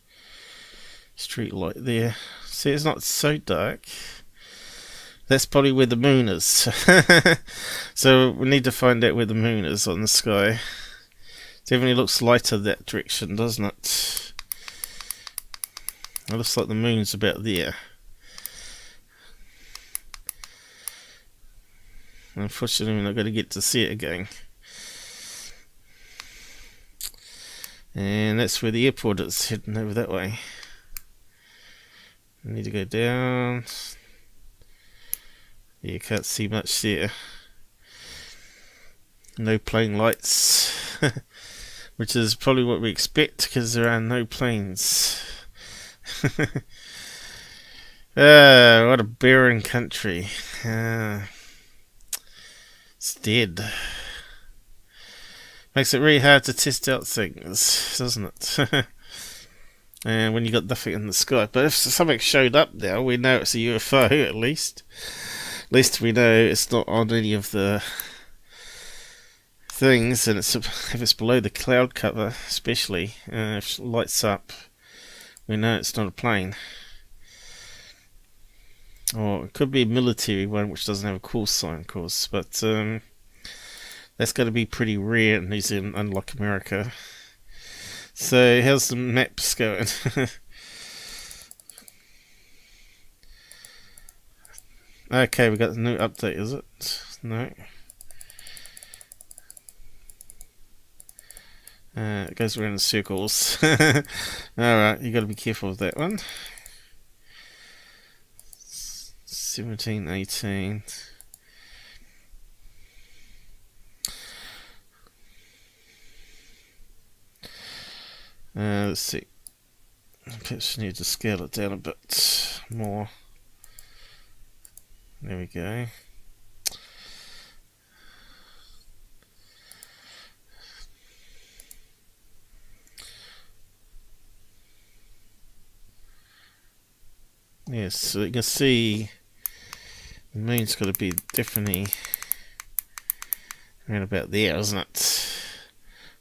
Street light there. See, it's not so dark. That's probably where the moon is. So we need to find out where the moon is on the sky. Definitely looks lighter that direction, doesn't it? It looks like the moon's about there. Unfortunately, we're not going to get to see it again. And that's where the airport is, heading over that way. I need to go down. Yeah, you can't see much there. No plane lights. Which is probably what we expect because there are no planes. What a barren country. It's dead. Makes it really hard to test out things, doesn't it? And when you got nothing in the sky. But if something showed up now, we know it's a UFO at least. At least we know it's not on any of the things, and if it's below the cloud cover, especially if it lights up, we know it's not a plane. Or it could be a military one, which doesn't have a call sign, of course, but that's going to be pretty rare in New Zealand, unlike America. So how's the maps going? Okay, we got a new update, is it? No. It goes around in circles. Alright, you got to be careful with that one. 17, 18. Let's see. Perhaps need to scale it down a bit more. There we go. Yes, so you can see the moon's got to be definitely around about there, isn't it?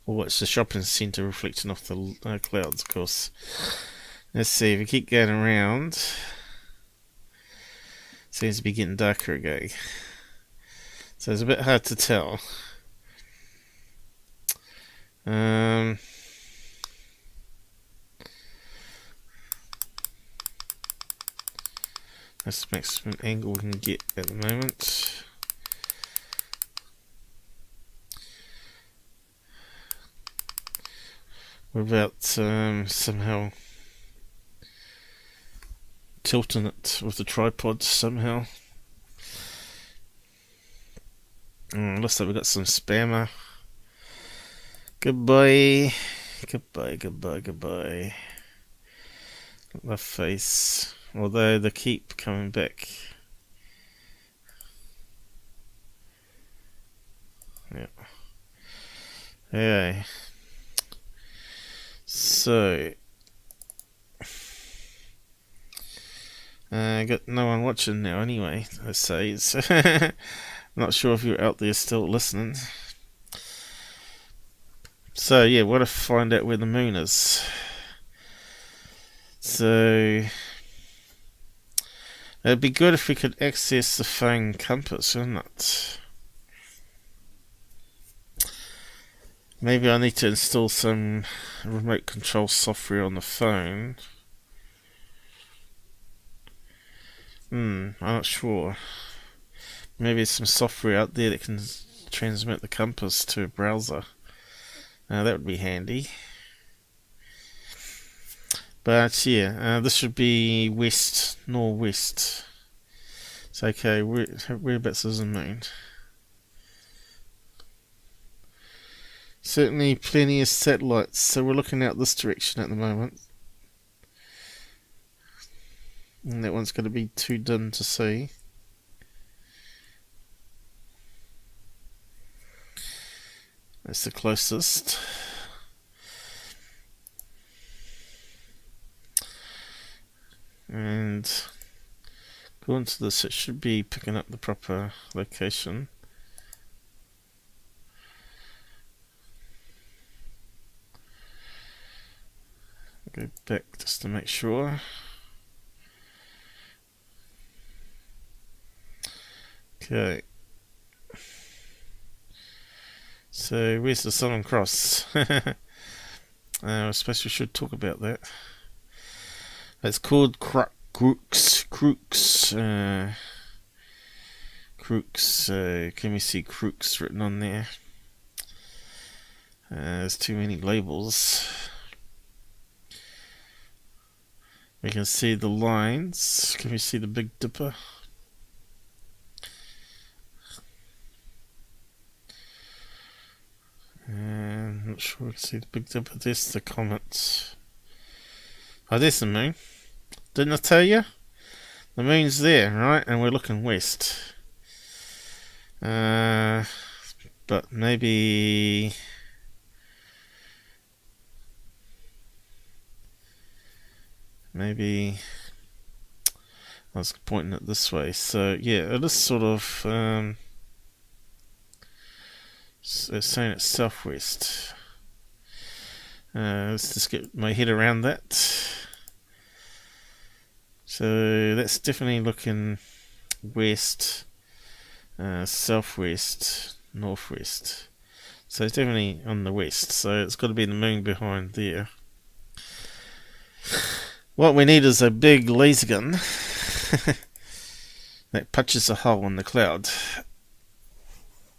Or it's the shopping centre reflecting off the clouds, of course. Let's see, if we keep going around, seems to be getting darker again. So it's a bit hard to tell. That's the maximum angle we can get at the moment. We're about somehow tilting it with the tripod somehow. Looks like we got some spammer. Goodbye. Goodbye, goodbye, goodbye. Left face. Although they keep coming back. Yeah. Okay. So. Got no one watching now anyway, I say. So not sure if you're out there still listening. So yeah, want to find out where the moon is. So it'd be good if we could access the phone compass, wouldn't it? Maybe I need to install some remote control software on the phone. I'm not sure. Maybe there's some software out there that can transmit the compass to a browser. That would be handy. But yeah, this should be west, northwest. It's okay, whereabouts is the moon? Certainly plenty of satellites, so we're looking out this direction at the moment. And that one's going to be too dim to see. That's the closest. And according to this, it should be picking up the proper location. Go back just to make sure. Okay. So where's the Southern Cross? I suppose we should talk about that. It's called Crooks. Can we see Crooks written on there? There's too many labels. We can see the lines. Can we see the Big Dipper? And I'm not sure we can see the Big Dipper. There's the comet. Oh, there's the moon. Didn't I tell you? The moon's there, right? And we're looking west. But maybe I was pointing it this way. So yeah, it is sort of it's saying it's southwest. Let's just get my head around that. So that's definitely looking west, southwest, northwest. So it's definitely on the west. So it's got to be the moon behind there. What we need is a big laser gun that punches a hole in the cloud.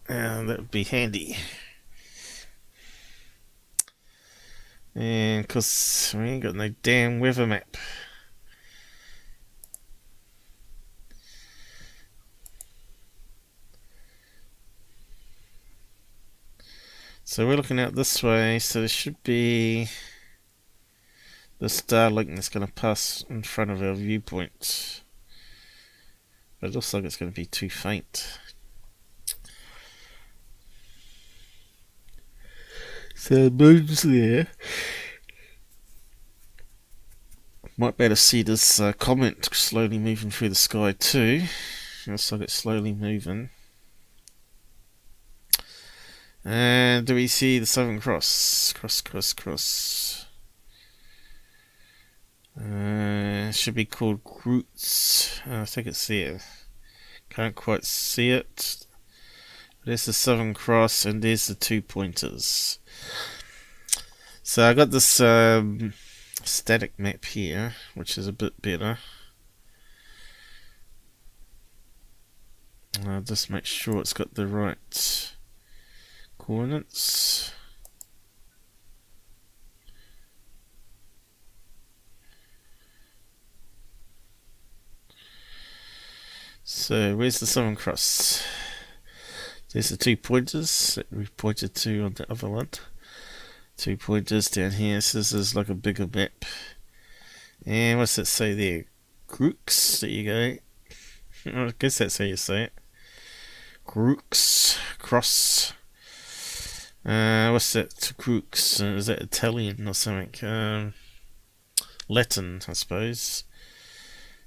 That would be handy. And because we ain't got no damn weather map. So we're looking out this way, so there should be the Starlink that's going to pass in front of our viewpoint. But it looks like it's going to be too faint. So the moon's there. Might be able to see this comet slowly moving through the sky too. Looks like it's slowly moving. And do we see the Southern Cross? Cross. Should be called Groots. I think it's there. Can't quite see it. There's the Southern Cross and there's the 2 pointers. So I got this static map here, which is a bit better. I'll just make sure it's got the right coordinates. So where's the Southern Cross? There's the 2 pointers that we've pointed to on the other one. 2 pointers down here, so this is like a bigger map. And what's that say there? Crooks, there you go. I guess that's how you say it. Crooks, cross. What's that? Crooks, is that Italian or something? Latin, I suppose,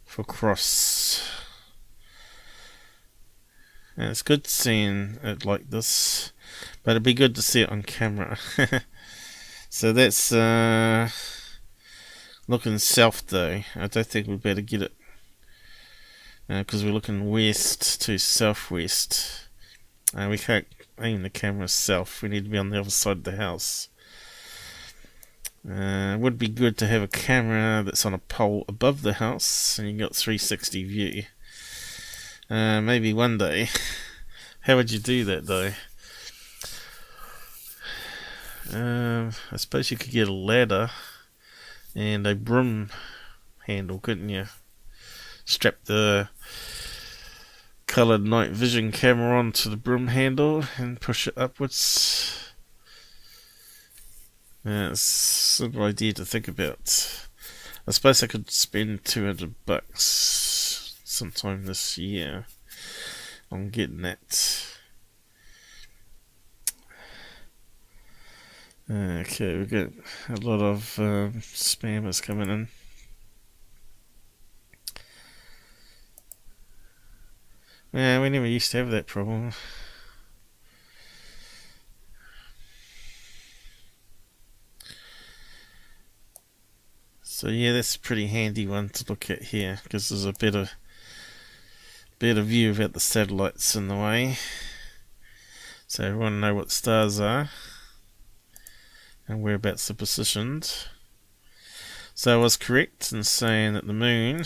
for cross. And it's good seeing it like this, but it'd be good to see it on camera. So that's looking south though. I don't think we'd better get it because we're looking west to southwest. We can't aim the camera south. We need to be on the other side of the house. It would be good to have a camera that's on a pole above the house and you got 360 view. Maybe one day. How would you do that though? I suppose you could get a ladder and a broom handle, couldn't you? Strap the coloured night vision camera onto the broom handle and push it upwards. It's a good idea to think about. I suppose I could spend $200 sometime this year on getting that. Okay, we've got a lot of spammers coming in. Yeah, we never used to have that problem. So yeah, that's a pretty handy one to look at here because there's a better view without the satellites in the way. So everyone know what stars are and whereabouts they're positioned. So I was correct in saying that the moon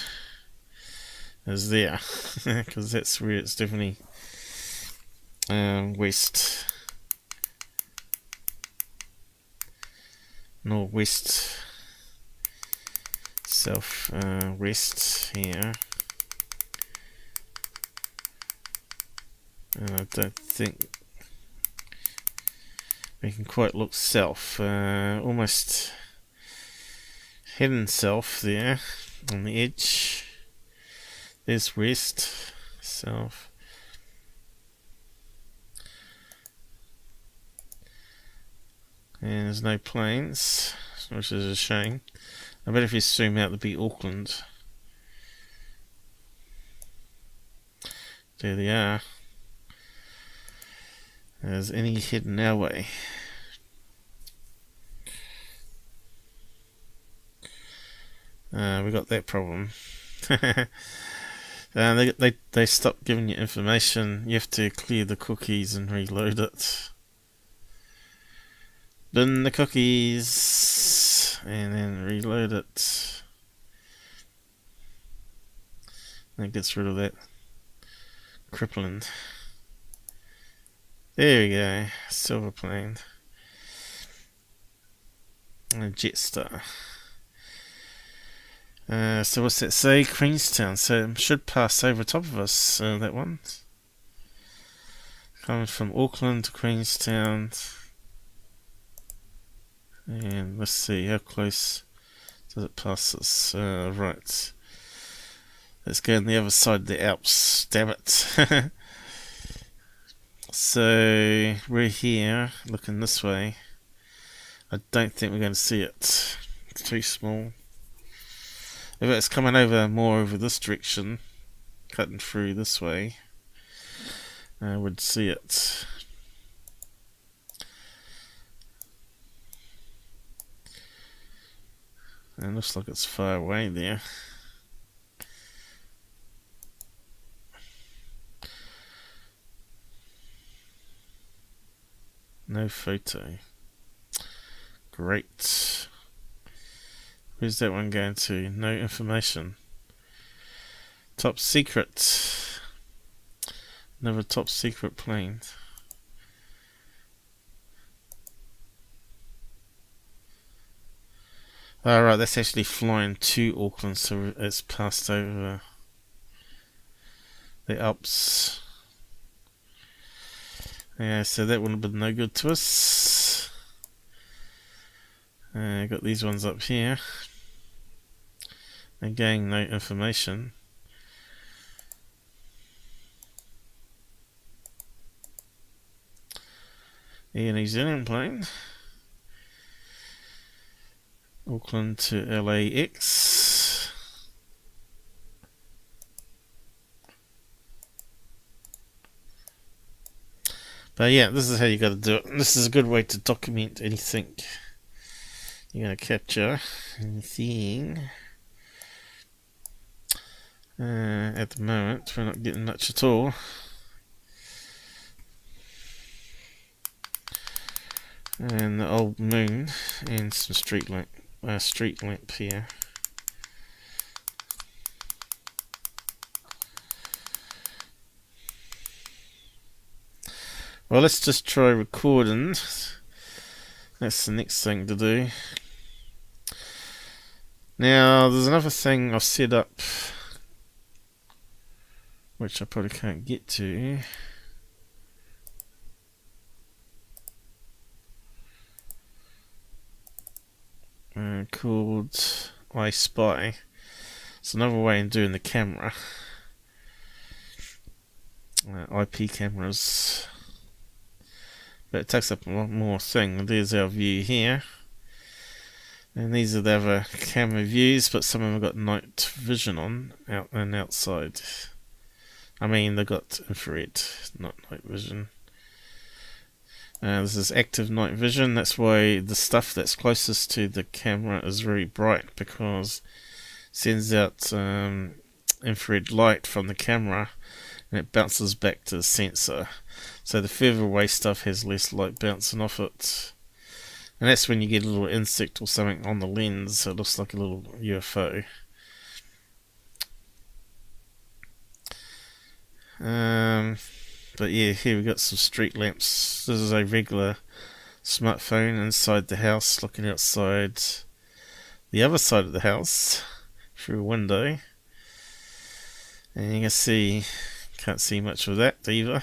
is there because that's where it's definitely west, northwest, self rest here. And I don't think we can quite look south. Almost hidden south there on the edge. There's west, south. And there's no planes, which is a shame. I bet if you zoom out, there'd be Auckland. There they are. There's any hidden our way. We got that problem. They stopped giving you information. You have to clear the cookies and reload it. Bin the cookies and then reload it. That gets rid of that crippling. There we go, silver plane. And a Jetstar. So what's that say? Queenstown. So it should pass over top of us, that one. Coming from Auckland to Queenstown. And let's see, how close does it pass us? Right. Let's go on the other side of the Alps. Damn it. So we're here, looking this way. I don't think we're going to see it. It's too small. If it's coming over more over this direction, cutting through this way, I would see it. And it looks like it's far away there. No photo. Great. Where's that one going to? No information. Top secret. Another top secret plane. Alright, that's actually flying to Auckland, so it's passed over the Alps. Yeah, so that would have been no good to us. Got these ones up here. Again, no information. A New Zealand plane. Auckland to LAX. But yeah, this is how you got to do it. This is a good way to document anything you're going to capture. Anything. At the moment, we're not getting much at all. And the old moon and some street lamp here. Well, let's just try recording. That's the next thing to do. Now, there's another thing I've set up, which I probably can't get to. Called I Spy. It's another way of doing the camera. IP cameras. But it takes up a lot more thing. There's our view here. And these are the other camera views, but some of them have got night vision on, out and outside. I mean, they've got infrared, not night vision. This is active night vision. That's why the stuff that's closest to the camera is very bright, because it sends out infrared light from the camera and it bounces back to the sensor. So the further away stuff has less light bouncing off it. And that's when you get a little insect or something on the lens, so it looks like a little UFO. But yeah, here we got some street lamps. This is a regular smartphone inside the house, looking outside the other side of the house. through a window. And you can see, can't see much of that either.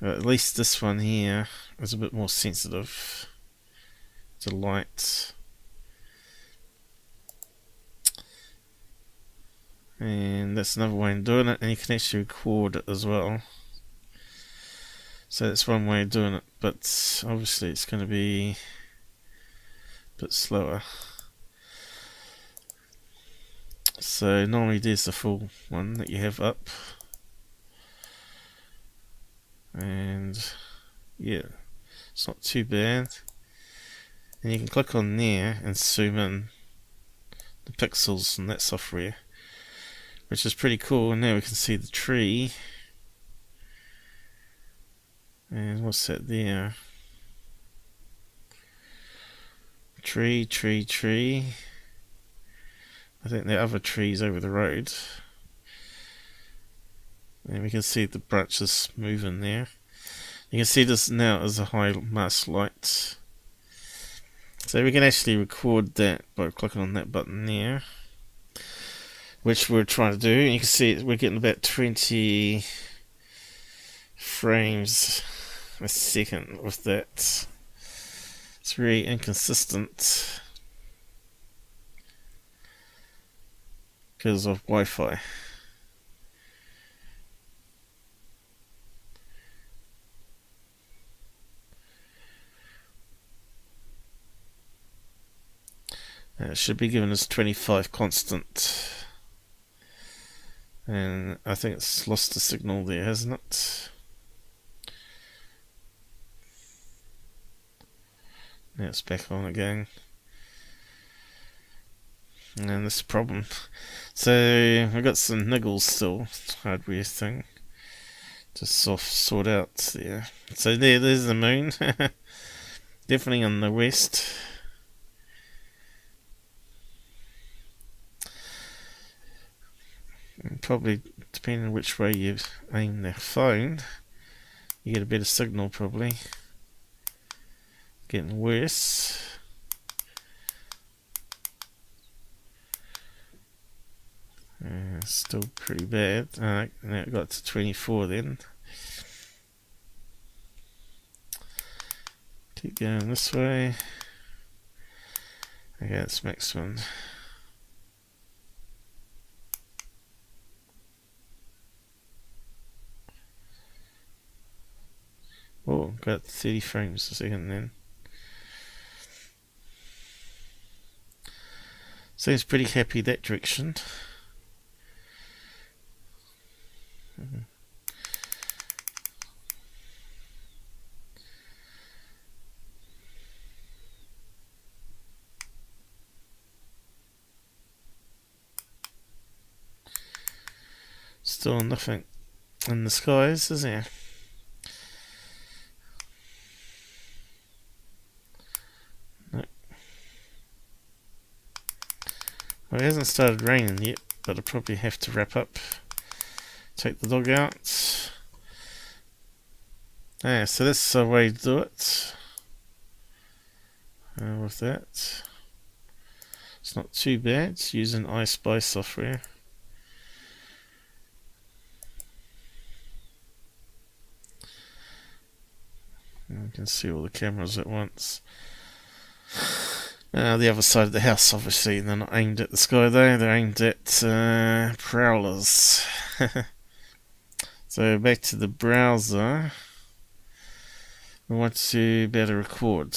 But at least this one here is a bit more sensitive to light. And that's another way of doing it, and you can actually record it as well. So that's one way of doing it, but obviously it's going to be a bit slower. So normally there's the full one that you have up. And yeah, it's not too bad. And you can click on there and zoom in the pixels in that software, which is pretty cool. And now we can see the tree. And what's that there? Tree. I think there are other trees over the road. And we can see the branches moving there. You can see this now as a high mask light. So we can actually record that by clicking on that button there, which we're trying to do. And you can see we're getting about 20 frames a second with that. It's very inconsistent because of Wi-Fi. It should be giving us 25 constant. And I think it's lost the signal there, hasn't it? Now it's back on again. And this problem. So we've got some niggles still, hardware thing, to sort out there. So there's the moon. Definitely on the west. And probably depending on which way you aim the phone, you get a better signal probably. Getting worse. Still pretty bad. Now it got to 24 then. Keep going this way. Okay, that's maximum. Oh, got 30 frames a second then. Seems pretty happy that direction. Still nothing in the skies, is there? No. Well, it hasn't started raining yet, but I'll probably have to wrap up. Take the dog out. So that's the way to do it. With that, it's not too bad. It's using iSpy software. And you can see all the cameras at once. The other side of the house, obviously, they're not aimed at the sky though, they're aimed at prowlers. So back to the browser. We want to be able to record.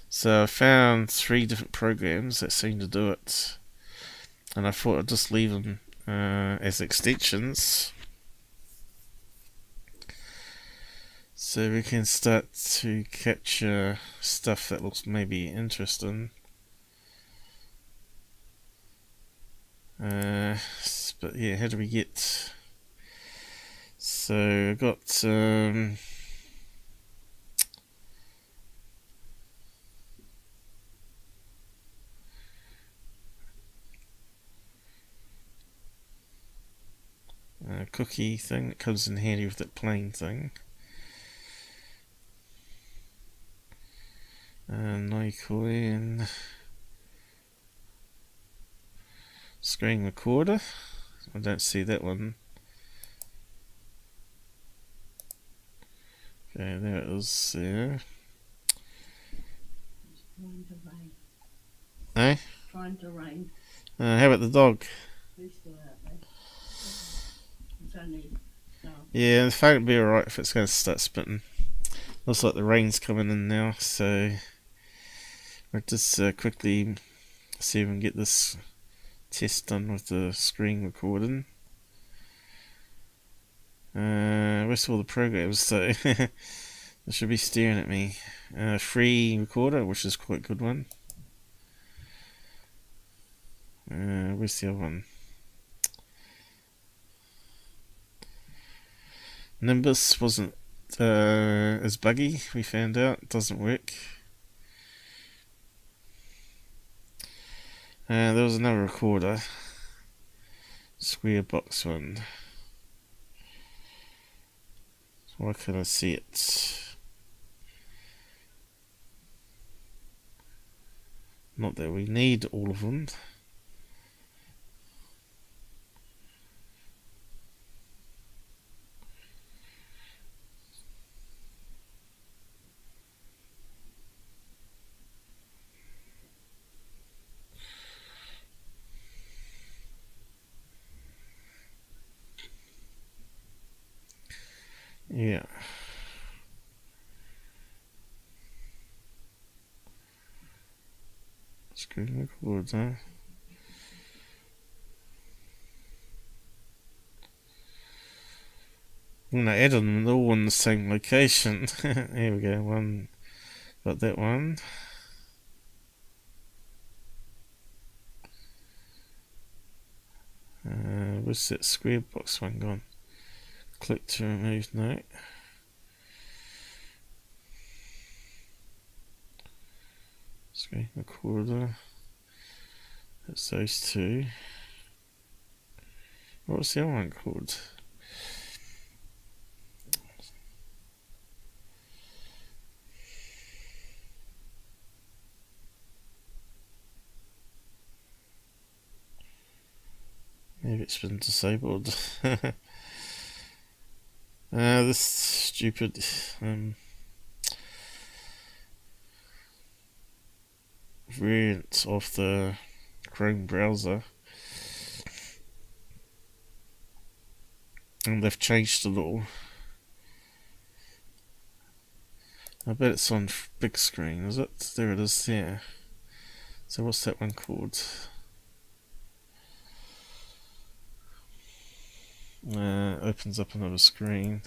So I found 3 different programs that seem to do it. And I thought I'd just leave them as extensions. So we can start to capture stuff that looks maybe interesting. But yeah, how do we get... So I've got a cookie thing that comes in handy with that plane thing. And Nikon. Screen recorder. I don't see that one. Okay, there it is. There. It's trying to rain. Eh? Trying to rain. How about the dog? He's still out there. It's only dark. Yeah, the phone would be alright if it's going to start spitting. Looks like the rain's coming in now, so we'll just quickly see if we can get this test done with the screen recording. Where's all the programs? So they should be staring at me. Free recorder, which is quite a good one. Where's the other one? Nimbus wasn't as buggy, we found out. It doesn't work. There was another recorder. Square box one. Why can't I see it? Not that we need all of them. Yeah. Screen records, huh? I'm gonna add them all in the same location. Here we go. One, got that one. Where's that square box one gone? Click to remove. No. Screen recorder. That's those two. What's the other one called? Maybe it's been disabled. This stupid variant of the Chrome browser, and they've changed it all. I bet it's on big screen, is it? There it is there. So what's that one called? Opens up another screen.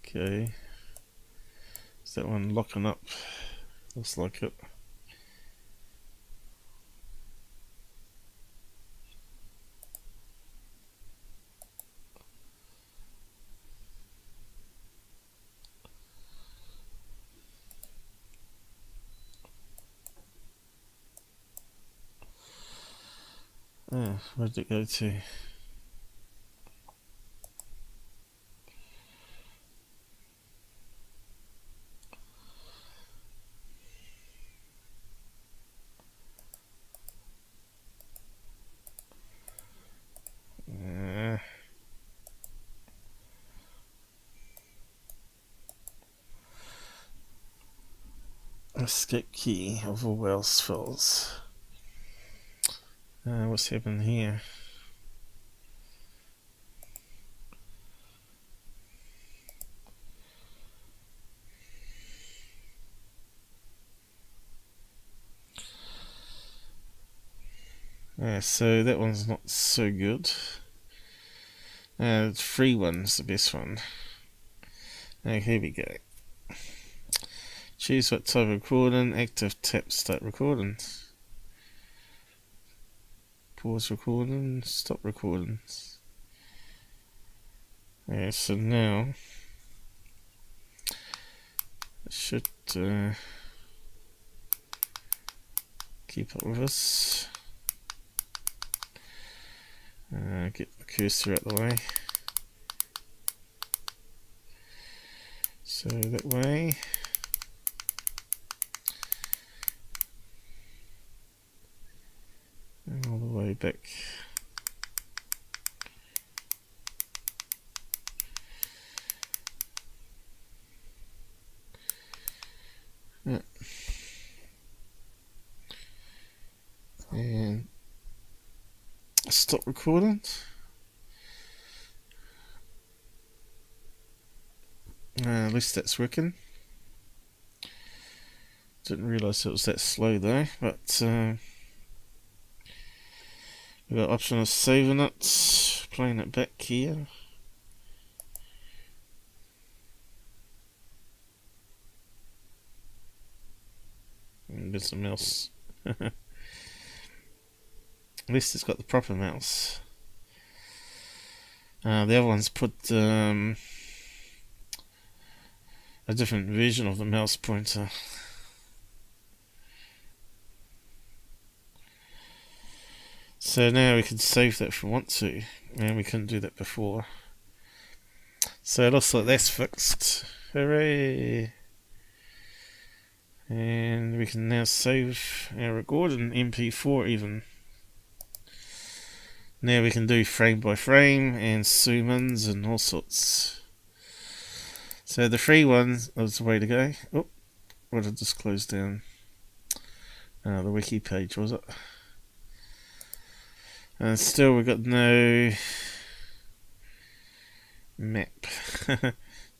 Okay. Is that one locking up? Looks like it. Where did it go to? Escape key of all else files. What's happening here? So that one's not so good. The free one's the best one. Here we go. Choose what type of recording. Active tap start recording. Pause recording. Stop recording. So now it should keep up with us. Get the cursor out of the way. So that way. way back. Yeah. And stop recording. At least that's working. Didn't realise it was that slow though, but we've got option of saving it, playing it back here. And there's a mouse. At least it's got the proper mouse. The other one's put a different version of the mouse pointer. So now we can save that if we want to, and we couldn't do that before. So it looks like that's fixed. Hooray! And we can now save our record in MP4 even. Now we can do frame by frame and zoom ins and all sorts. So the free one is the way to go. Oh, what did this close down? The wiki page, was it? And still we've got no map.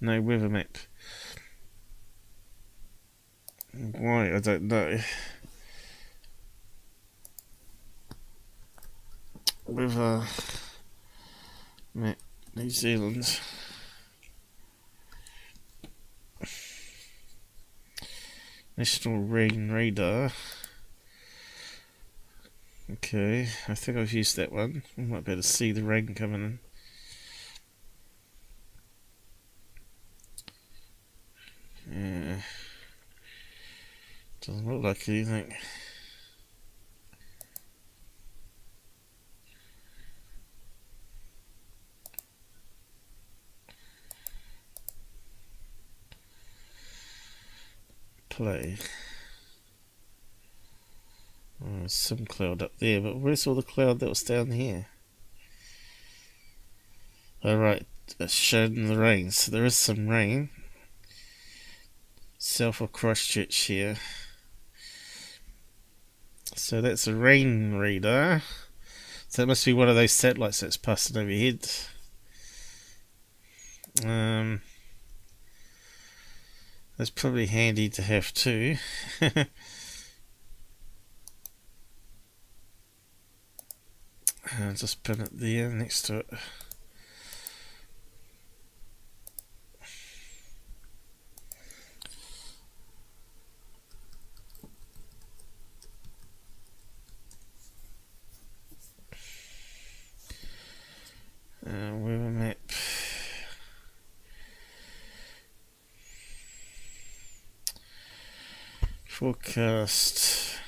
No weather map. Why? I don't know. Weather map New Zealand. National Rain Radar. Okay, I think I've used that one. We might be able to see the rain coming in. Yeah. Doesn't look like anything. Play. Oh, there's some cloud up there, but where's all the cloud that was down here? Alright, it's showing the rain, so there is some rain. South of Christchurch here. So that's a rain radar. So that must be one of those satellites that's passing overhead. That's probably handy to have too. Just pin it there next to it. Weather map. Forecast.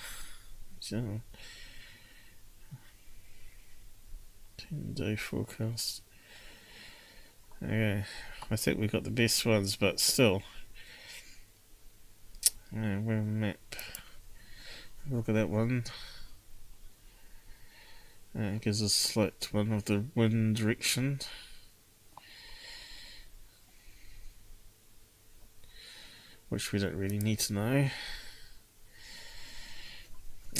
10-day forecast. Okay, I think we got the best ones, but still. Weather map. Look at that one. It gives us a slight one of the wind direction. Which we don't really need to know.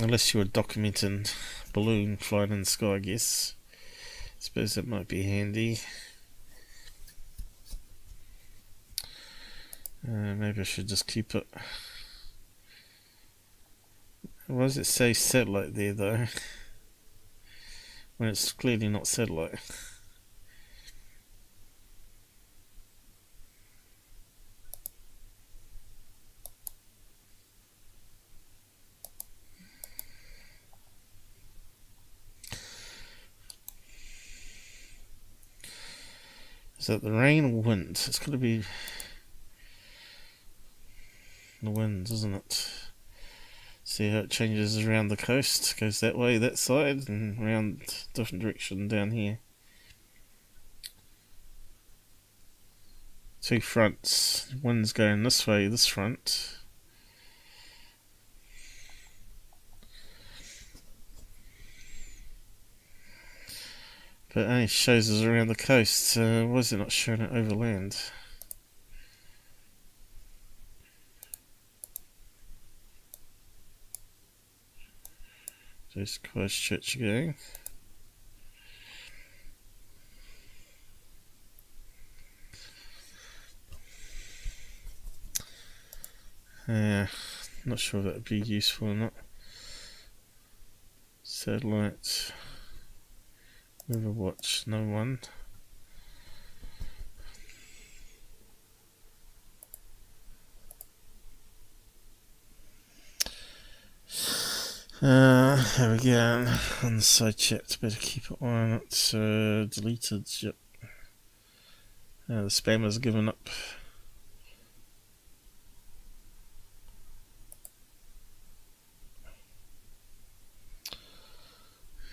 Unless you were documenting balloon flying in the sky, I guess. I suppose that might be handy. Maybe I should just keep it. Why does it say satellite there though? When it's clearly not satellite. Is that the rain or wind? It's got to be the wind, isn't it? See how it changes around the coast? Goes that way, that side, and around different direction down here. Two fronts. Wind's going this way, this front. But it only shows us around the coast. Why is it not showing it overland? There's Christchurch again. Not sure if that would be useful or not. Satellite. River Watch-002. There we go. On the side chat, better keep an eye on it. Deleted, yep. The spammer's given up.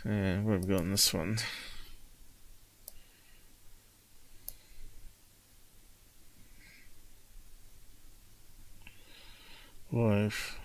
What have we got on this one? Live.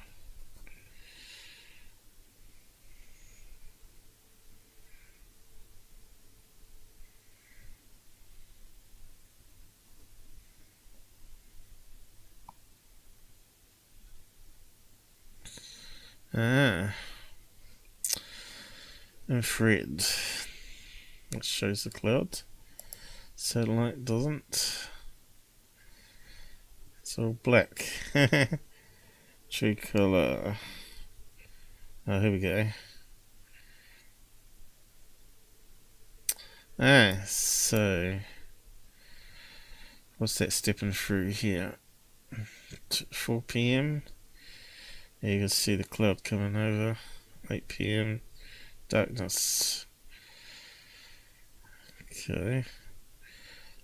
Infrared. That shows the cloud. Satellite doesn't. It's all black. True colour. Oh, here we go. So what's that stepping through here? 4 PM. Yeah, you can see the cloud coming over. 8 PM. Darkness. Okay.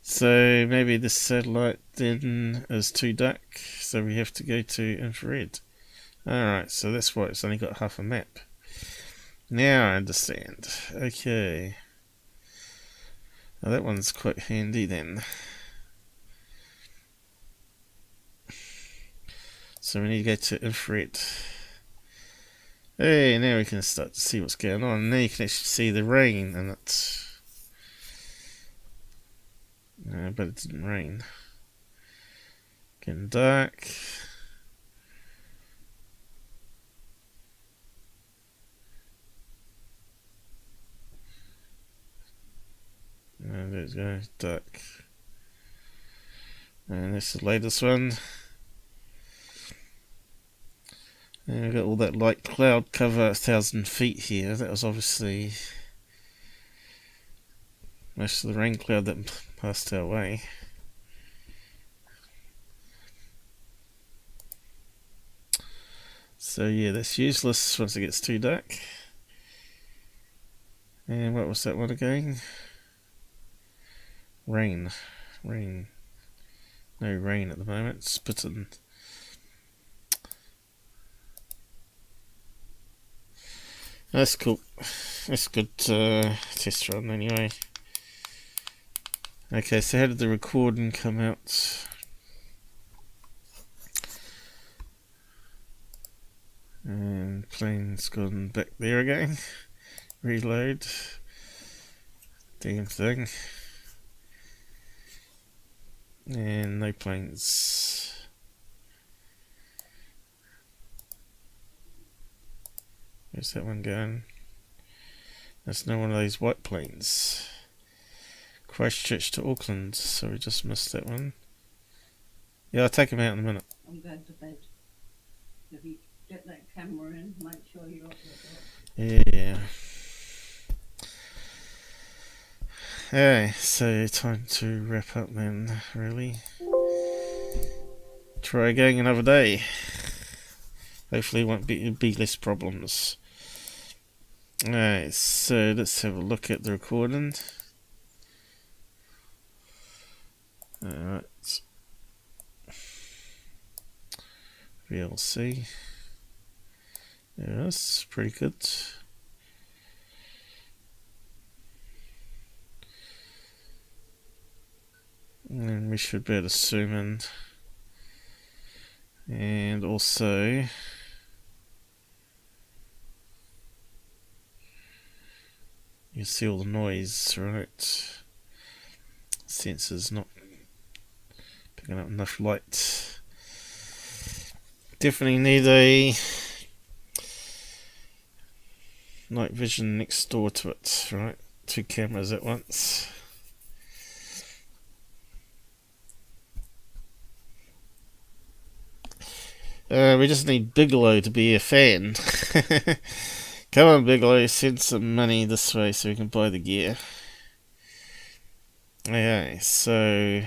So maybe this satellite then is too dark, so we have to go to infrared. Alright, so that's why it's only got half a map. Now I understand. Okay. Well, that one's quite handy then. So we need to go to infrared. Hey, now we can start to see what's going on. Now you can actually see the rain in it. But it didn't rain. Getting dark. And there we go, dark. And this is the latest one. And we've got all that light cloud cover 1,000 feet here. That was obviously most of the rain cloud that passed our way. So yeah, that's useless once it gets too dark. And what was that one again? Rain. Rain. No rain at the moment. It's spitting. That's cool. That's a good test run anyway. Okay, so how did the recording come out? And plane's gone back there again. Reload. Damn thing. And no planes. Where's that one going? That's not one of those white planes. Christchurch to Auckland, so we just missed that one. Yeah, I'll take him out in a minute. I'm going to bed. If you get that camera in, make sure you're up there. Yeah. Okay, so time to wrap up then, really. Try again another day. Hopefully it won't be less problems. Alright, so let's have a look at the recording. Alright. VLC. Yeah, that's pretty good. And we should be able to zoom in. And also can see all the noise, right? Sensor's not picking up enough light. Definitely need a night vision next door to it, right? 2 cameras at once. We just need Bigelow to be a fan. Come on, Bigelow, send some money this way so we can buy the gear. Okay, so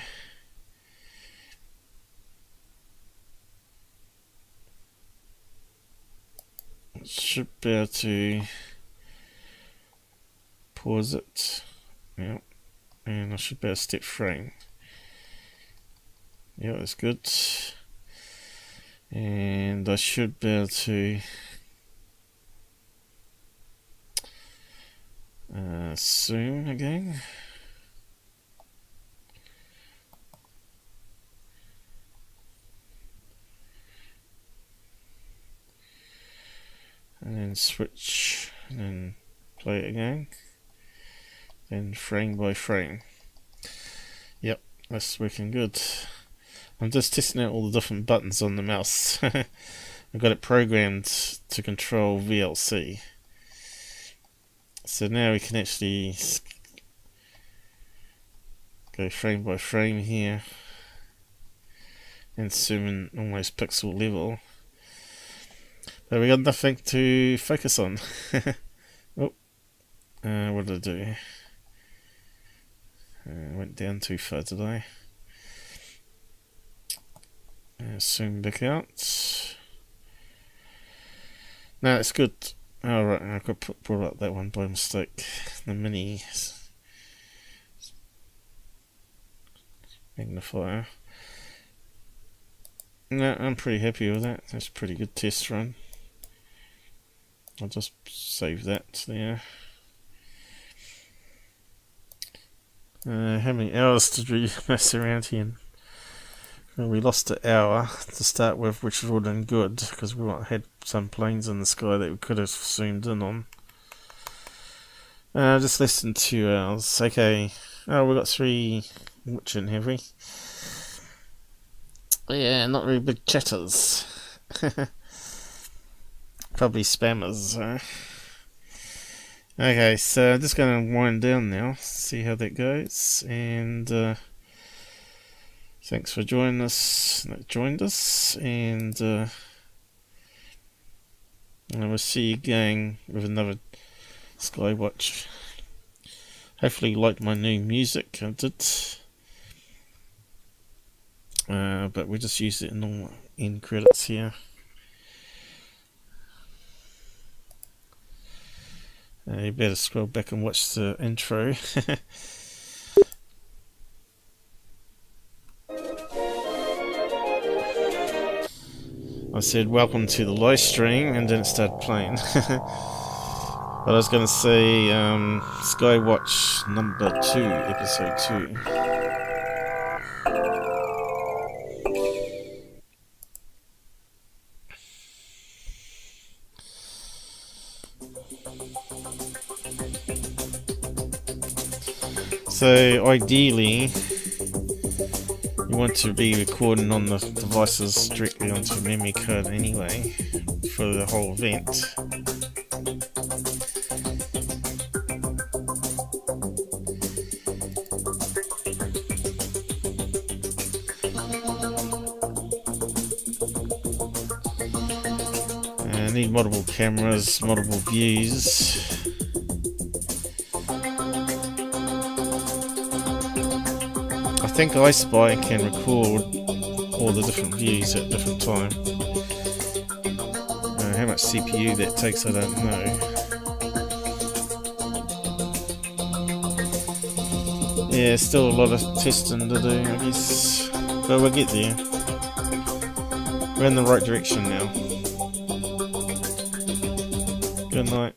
should be able to pause it. Yep, and I should be able to step frame. Yeah, that's good. And I should be able to zoom again. And then switch and then play it again. Then frame by frame. Yep, that's working good. I'm just testing out all the different buttons on the mouse. I've got it programmed to control VLC. So now we can actually go frame by frame here and zoom in almost pixel level. But we got nothing to focus on. Oh, what did I do? Went down too far, did I? Zoom back out. No, it's good. Oh right, I got brought up that one by mistake. The mini magnifier. No, I'm pretty happy with that. That's a pretty good test run. I'll just save that there. How many hours did we mess around here? Well, we lost an hour to start with, which would have been good because we had some planes in the sky that we could have zoomed in on. Just less than 2 hours. Okay. Oh, we got 3 watching, have we? Yeah, not very big chatters. Probably spammers. Okay, so I'm just going to wind down now, see how that goes, and thanks for joining us. Joined us, and we'll see you again with another Skywatch. Hopefully you liked my new music. I did, but we just used it in all end credits here. You better scroll back and watch the intro. I said welcome to the live stream and then it started playing. But I was going to say Skywatch number 2, episode 2. So ideally you want to be recording on the devices directly onto a memory card anyway for the whole event. I need multiple cameras, multiple views. I think iSpy can record all the different views at different time. How much CPU that takes, I don't know. Yeah, still a lot of testing to do, I guess. But we'll get there. We're in the right direction now. Good night.